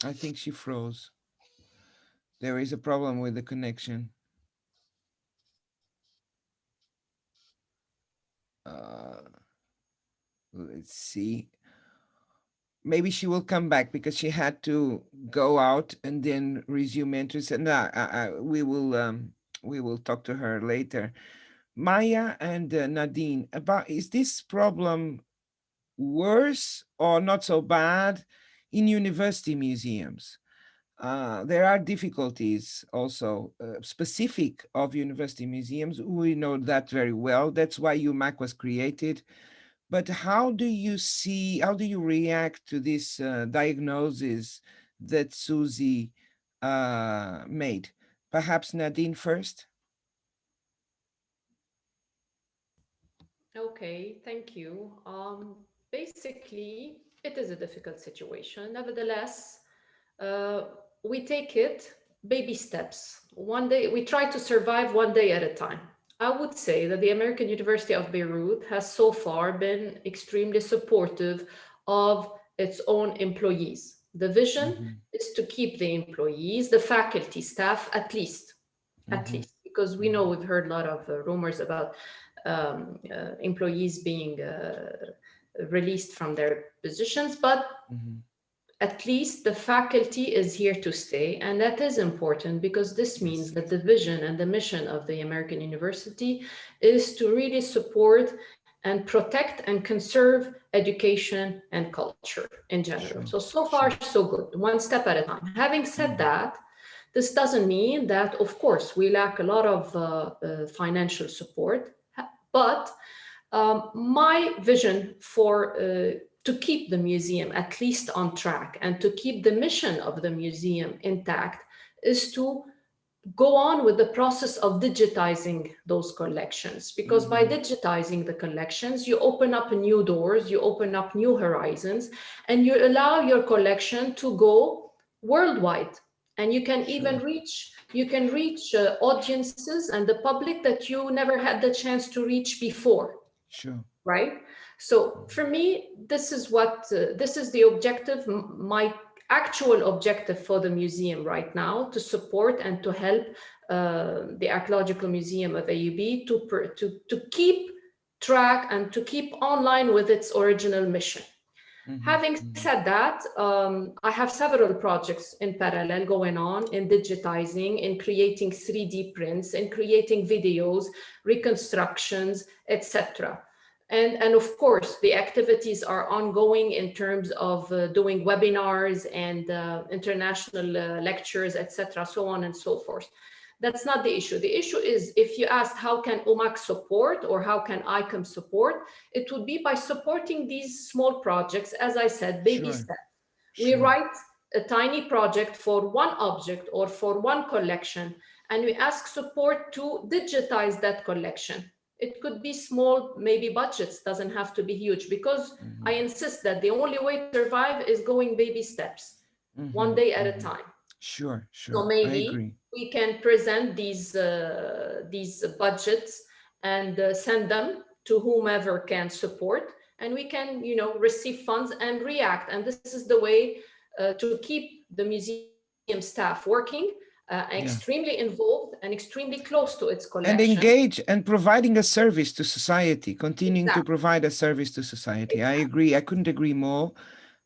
I think she froze. There is a problem with the connection. Let's see. Maybe she will come back because she had to go out and then resume interest. And we will talk to her later. Maya and Nadine, is this problem worse or not so bad in university museums? There are difficulties also specific of university museums. We know that very well. That's why UMAC was created. But how do you react to this diagnosis that Suzy made? Perhaps Nadine first? Okay, thank you. Basically, it is a difficult situation. Nevertheless, we take it baby steps. One day, we try to survive one day at a time. I would say that the American University of Beirut has so far been extremely supportive of its own employees. The vision is to keep the employees, the faculty, staff, at least, because we know we've heard a lot of rumors about employees being released from their positions, but at least the faculty is here to stay. And that is important because this means that the vision and the mission of the American University is to really support and protect and conserve education and culture in general. So far, so good, one step at a time. Having said that, this doesn't mean that, of course, we lack a lot of financial support, but my vision for to keep the museum at least on track and to keep the mission of the museum intact is to go on with the process of digitizing those collections, because by digitizing the collections, you open up new doors, you open up new horizons, and you allow your collection to go worldwide. And you can even reach audiences and the public that you never had the chance to reach before. Right? So for me, this is the objective, my actual objective for the museum right now, to support and to help the Archaeological Museum of AUB to keep track and to keep online with its original mission. Having said that, I have several projects in parallel going on in digitizing, in creating 3D prints, in creating videos, reconstructions, etc. And of course, the activities are ongoing in terms of doing webinars and international lectures, etc., so on and so forth. That's not the issue. The issue is, if you ask how can UMAC support or how can ICOM support, it would be by supporting these small projects, as I said, baby steps. We write a tiny project for one object or for one collection, and we ask support to digitize that collection. It could be small, maybe budgets, doesn't have to be huge, because I insist that the only way to survive is going baby steps, one day at a time. Sure, sure. So maybe we can present these budgets and send them to whomever can support, and we can, you know, receive funds and react. And this is the way to keep the museum staff working, extremely involved and extremely close to its collection. And engage and providing a service to society, continuing to provide a service to society. I agree. I couldn't agree more.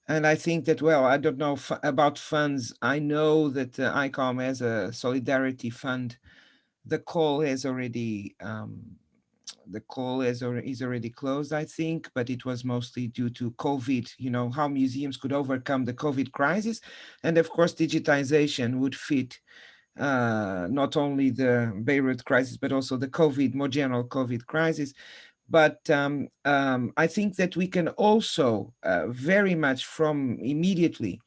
And I think that, well, I don't know about funds. I know that ICOM has a solidarity fund. The call has already is already closed, I think, but it was mostly due to COVID, you know, how museums could overcome the COVID crisis. And of course, digitization would fit not only the Beirut crisis, but also the COVID, more general COVID crisis. But I think that we can also very much from immediately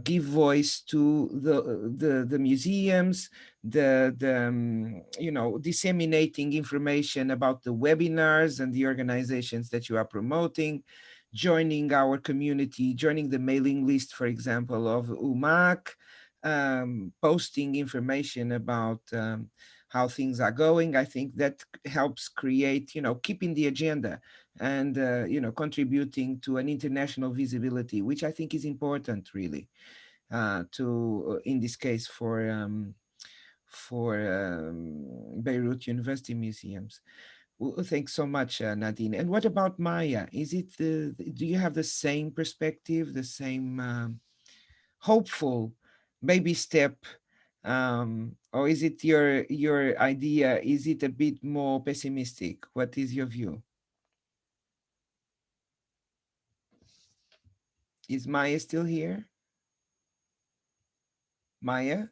give voice to the museums, you know, disseminating information about the webinars and the organizations that you are promoting, joining our community, joining the mailing list, for example, of UMAC, posting information about how things are going. I think that helps create, you know, keeping the agenda and, you know, contributing to an international visibility, which I think is important, really, in this case, for Beirut University Museums. Well, thanks so much, Nadine. And what about Maya? Is it, do you have the same perspective, the same hopeful baby step, or is it your idea? Is it a bit more pessimistic? What is your view? Is Maya still here? Maya,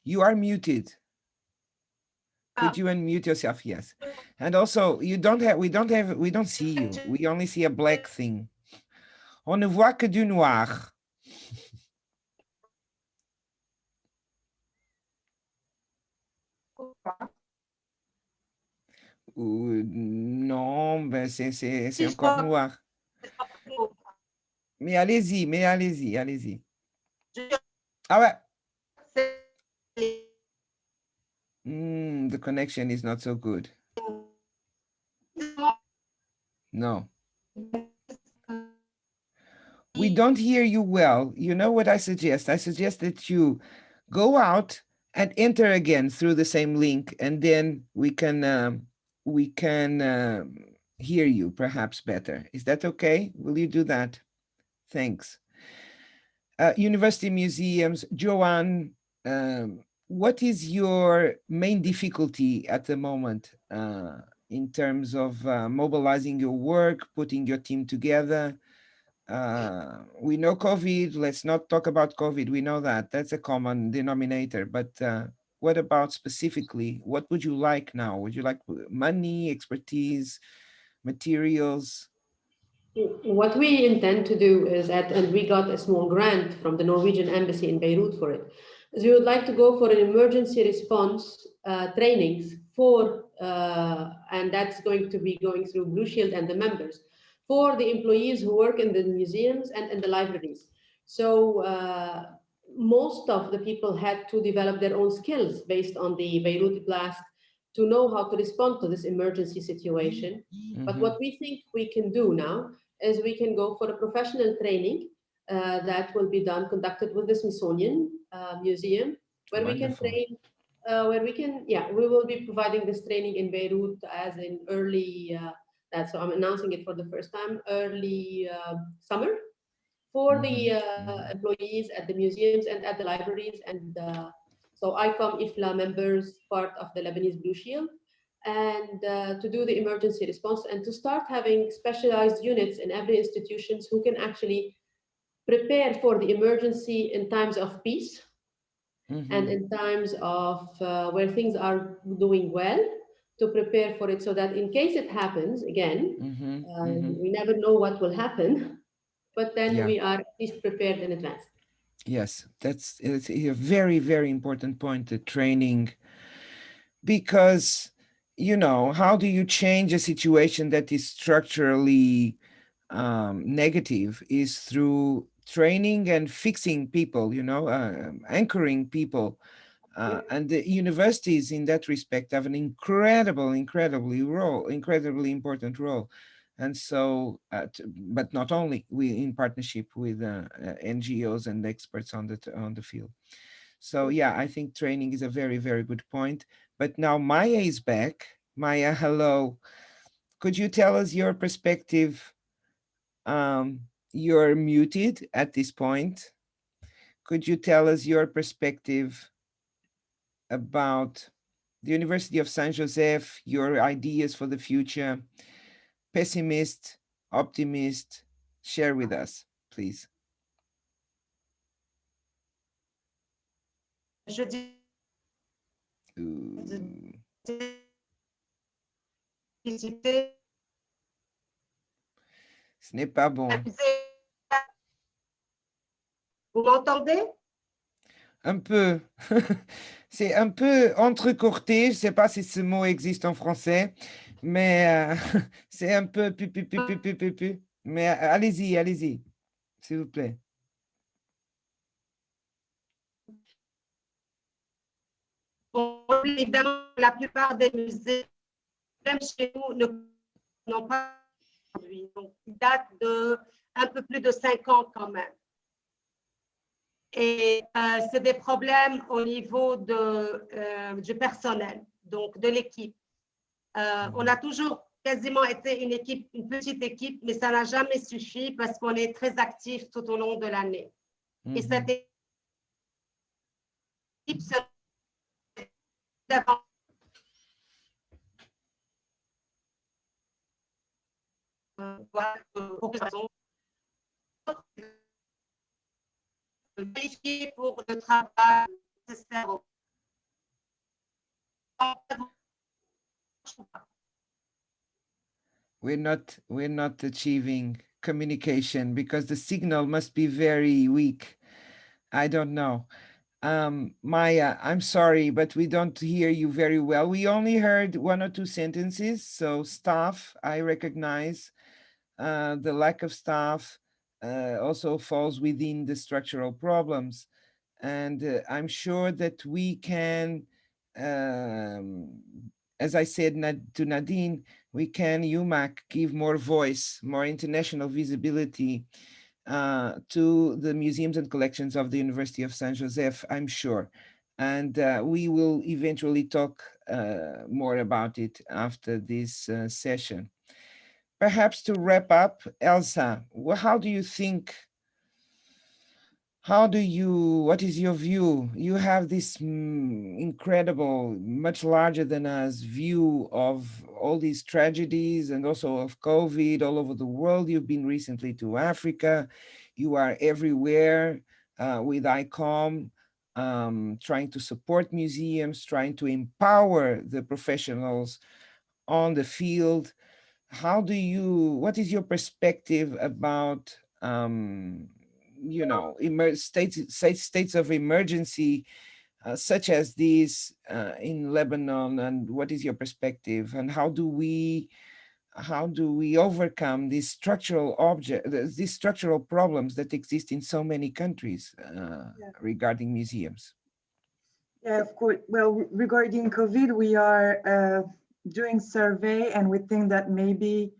you are muted. Could you unmute yourself? Yes. And also, we don't see you. We only see a black thing. On ne voit que du noir. Non, ben c'est encore noir. Mais allez-y. Ah ouais. The connection is not so good. No. We don't hear you well. You know what I suggest? I suggest that you go out and enter again through the same link, and then we can hear you perhaps better. Is that okay? Will you do that? Thanks. University museums, Joanne, what is your main difficulty at the moment in terms of mobilizing your work, putting your team together? We know COVID, let's not talk about COVID. We know that, that's a common denominator, but what about specifically, what would you like now? Would you like money, expertise, materials? What we intend to do is and we got a small grant from the Norwegian embassy in Beirut for it, is we would like to go for an emergency response trainings for, and that's going to be going through Blue Shield and the members, for the employees who work in the museums and in the libraries. So most of the people had to develop their own skills based on the Beirut blast to know how to respond to this emergency situation. But what we think we can do now is we can go for a professional training that will be conducted with the Smithsonian Museum, where Wonderful. we can train, we will be providing this training in Beirut as in early, so I'm announcing it for the first time, early summer for the employees at the museums and at the libraries, and so ICOM-IFLA members, part of the Lebanese Blue Shield, and to do the emergency response and to start having specialized units in every institutions who can actually prepare for the emergency in times of peace and in times of where things are doing well, to prepare for it so that in case it happens again, we never know what will happen. but then we are at least prepared in advance. Yes, it's a very, very important point, the training, because, you know, how do you change a situation that is structurally negative is through training and fixing people, you know, anchoring people. And the universities in that respect have an incredibly important role. And so, but not only, we in partnership with NGOs and experts on the field. So yeah, I think training is a very, very good point. But now Maya is back. Maya, hello. Could you tell us your perspective? You're muted at this point. Could you tell us your perspective about the University of San Joseph, your ideas for the future, pessimist, optimist? Share with us, please. Je dis Ce n'est pas bon. Vous m'entendez? Un peu. C'est un peu entrecourté. Je ne sais pas si ce mot existe en français, mais c'est un peu pu. Mais allez-y, allez-y, s'il vous plaît. Bon, évidemment, la plupart des musées, même chez nous, n'ont pas aujourd'hui. Donc, ils datent de un peu plus de 5 ans quand même. Et c'est des problèmes au niveau du personnel, donc de l'équipe. On a toujours quasiment été une petite équipe, mais ça n'a jamais suffi parce qu'on est très actifs tout au long de l'année. Et cette équipe se vérifier pour le travail nécessaire. We're not achieving communication because the signal must be very weak. I don't know. Maya, I'm sorry, but we don't hear you very well. We only heard 1 or 2 sentences. So staff, I recognize the lack of staff also falls within the structural problems. And I'm sure that we can, as I said to Nadine, we can, UMAC, give more voice, more international visibility to the museums and collections of the University of San Joseph, I'm sure. And we will eventually talk more about it after this session. Perhaps to wrap up, Elsa, how do you think, what is your view? You have this incredible, much larger than us view of all these tragedies and also of COVID all over the world. You've been recently to Africa. You are everywhere with ICOM, trying to support museums, trying to empower the professionals on the field. What is your perspective about you know, states of emergency such as these in Lebanon, and what is your perspective, and how do we overcome these structural problems that exist in so many countries regarding museums? Yeah, of course. Well, regarding COVID, we are doing survey, and we think that maybe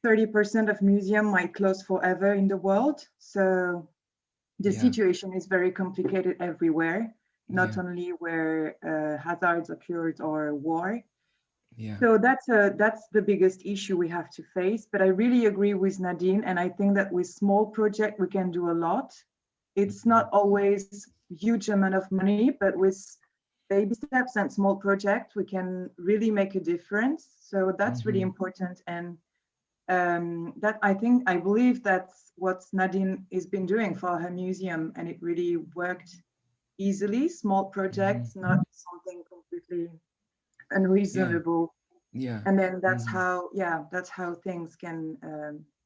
30% of museums might close forever in the world. So the situation is very complicated everywhere, not only where hazards occurred or war. So that's the biggest issue we have to face. But I really agree with Nadine, and I think that with small projects we can do a lot. It's not always huge amount of money, but with baby steps and small projects we can really make a difference. So that's really important. And I believe that's what Nadine has been doing for her museum, and it really worked easily. Small projects, not something completely unreasonable. And then that's how things can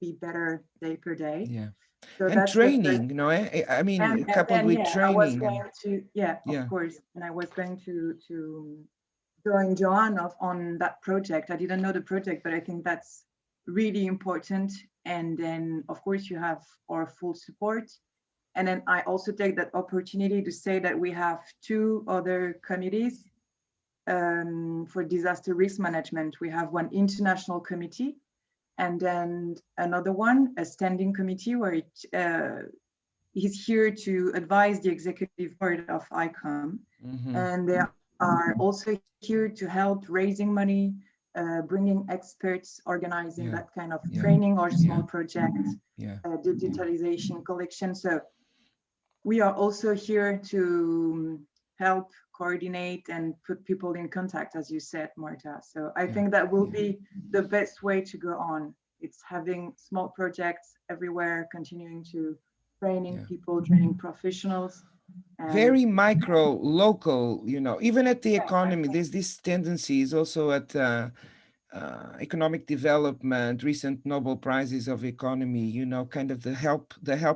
be better day per day. Yeah. So and that's training, you know, I mean, coupled with yeah, training. I was going to, of course, and I was going to join Joanne on that project. I didn't know the project, but I think that's really important. And then, of course, you have our full support. And then I also take that opportunity to say that we have 2 other committees for disaster risk management. We have one international committee, and then another one, a standing committee, where it is here to advise the executive board of ICOM. And they are also here to help raising money, bringing experts, organizing that kind of training or small projects, digitalization collection. So we are also here to help coordinate and put people in contact, as you said, Marta. So I think that will be the best way to go on. It's having small projects everywhere, continuing to training people, training professionals. Very micro, local, you know, even at the economy, there's this tendency is also at economic development, recent Nobel Prizes of economy, you know, kind of the help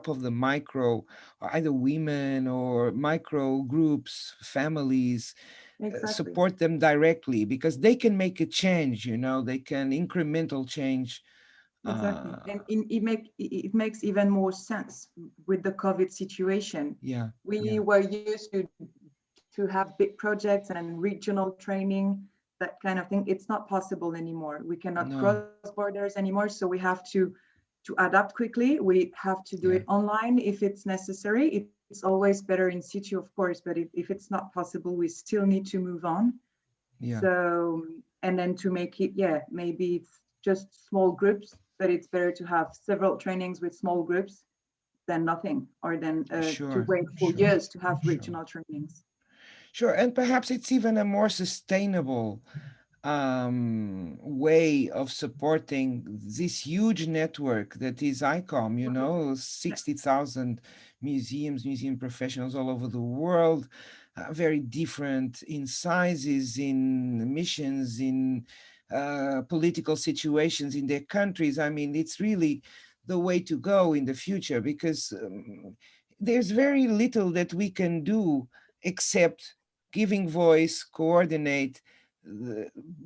of the micro, either women or micro groups, families, support them directly, because they can make a change, you know, they can incremental change. Exactly, and it makes even more sense with the COVID situation. We were used to have big projects and regional training, that kind of thing. It's not possible anymore. We cannot cross borders anymore, so we have to adapt quickly. We have to do it online if it's necessary. It's always better in situ, of course, but if it's not possible, we still need to move on. So, and then to make it, maybe it's just small groups, but it's better to have several trainings with small groups than nothing, or than to wait for years to have regional trainings. Sure, and perhaps it's even a more sustainable way of supporting this huge network that is ICOM, you know, 60,000 museum professionals all over the world, very different in sizes, in missions, in political situations in their countries. I mean, it's really the way to go in the future, because there's very little that we can do except giving voice, coordinate,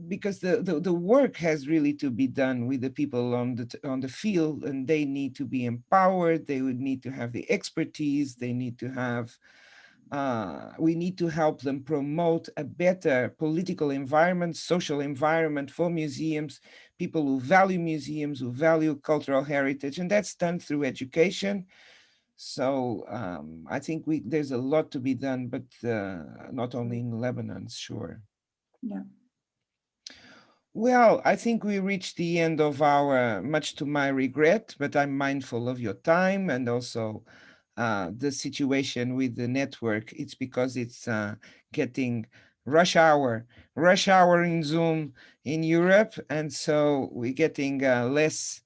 because the work has really to be done with the people on the field, and they need to be empowered. They would need to have the expertise. They need to have. We need to help them promote a better political environment, social environment for museums, people who value museums, who value cultural heritage, and that's done through education. So I think there's a lot to be done, but not only in Lebanon, sure. Yeah. Well, I think we reached the end of our, much to my regret, but I'm mindful of your time and also the situation with the network. It's because it's getting rush hour in Zoom in Europe. And so we're getting less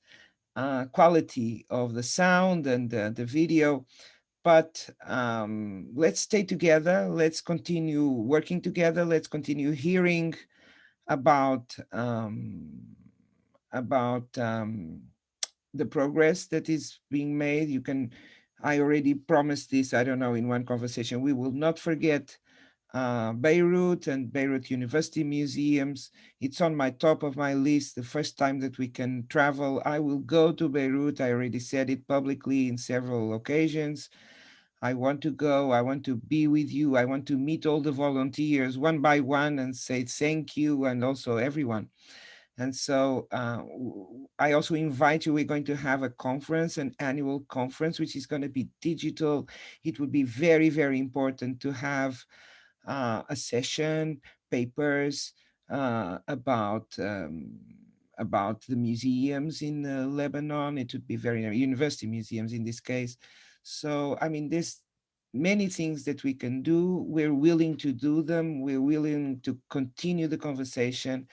quality of the sound and the video. But let's stay together. Let's continue working together. Let's continue hearing about the progress that is being made. I already promised this, I don't know, in one conversation, we will not forget Beirut and Beirut University museums. It's on my top of my list. The first time that we can travel, I will go to Beirut. I already said it publicly in several occasions. I want to go, I want to be with you. I want to meet all the volunteers one by one and say thank you, and also everyone. And so I also invite you, we're going to have a conference, an annual conference, which is going to be digital. It would be very, very important to have a session, papers about the museums in Lebanon. It would be very, university museums in this case. So, I mean, there's many things that we can do. We're willing to do them. We're willing to continue the conversation.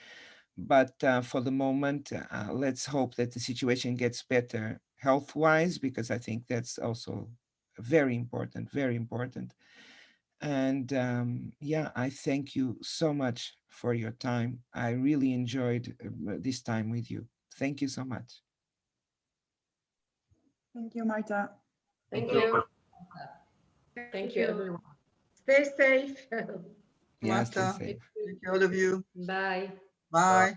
But for the moment, let's hope that the situation gets better health-wise, because I think that's also very important, very important. And yeah, I thank you so much for your time. I really enjoyed this time with you. Thank you so much. Thank you, Marta. Thank you. Thank you, everyone. Stay safe. Yeah, stay Marta, safe. thank you, all of you. Bye. Bye.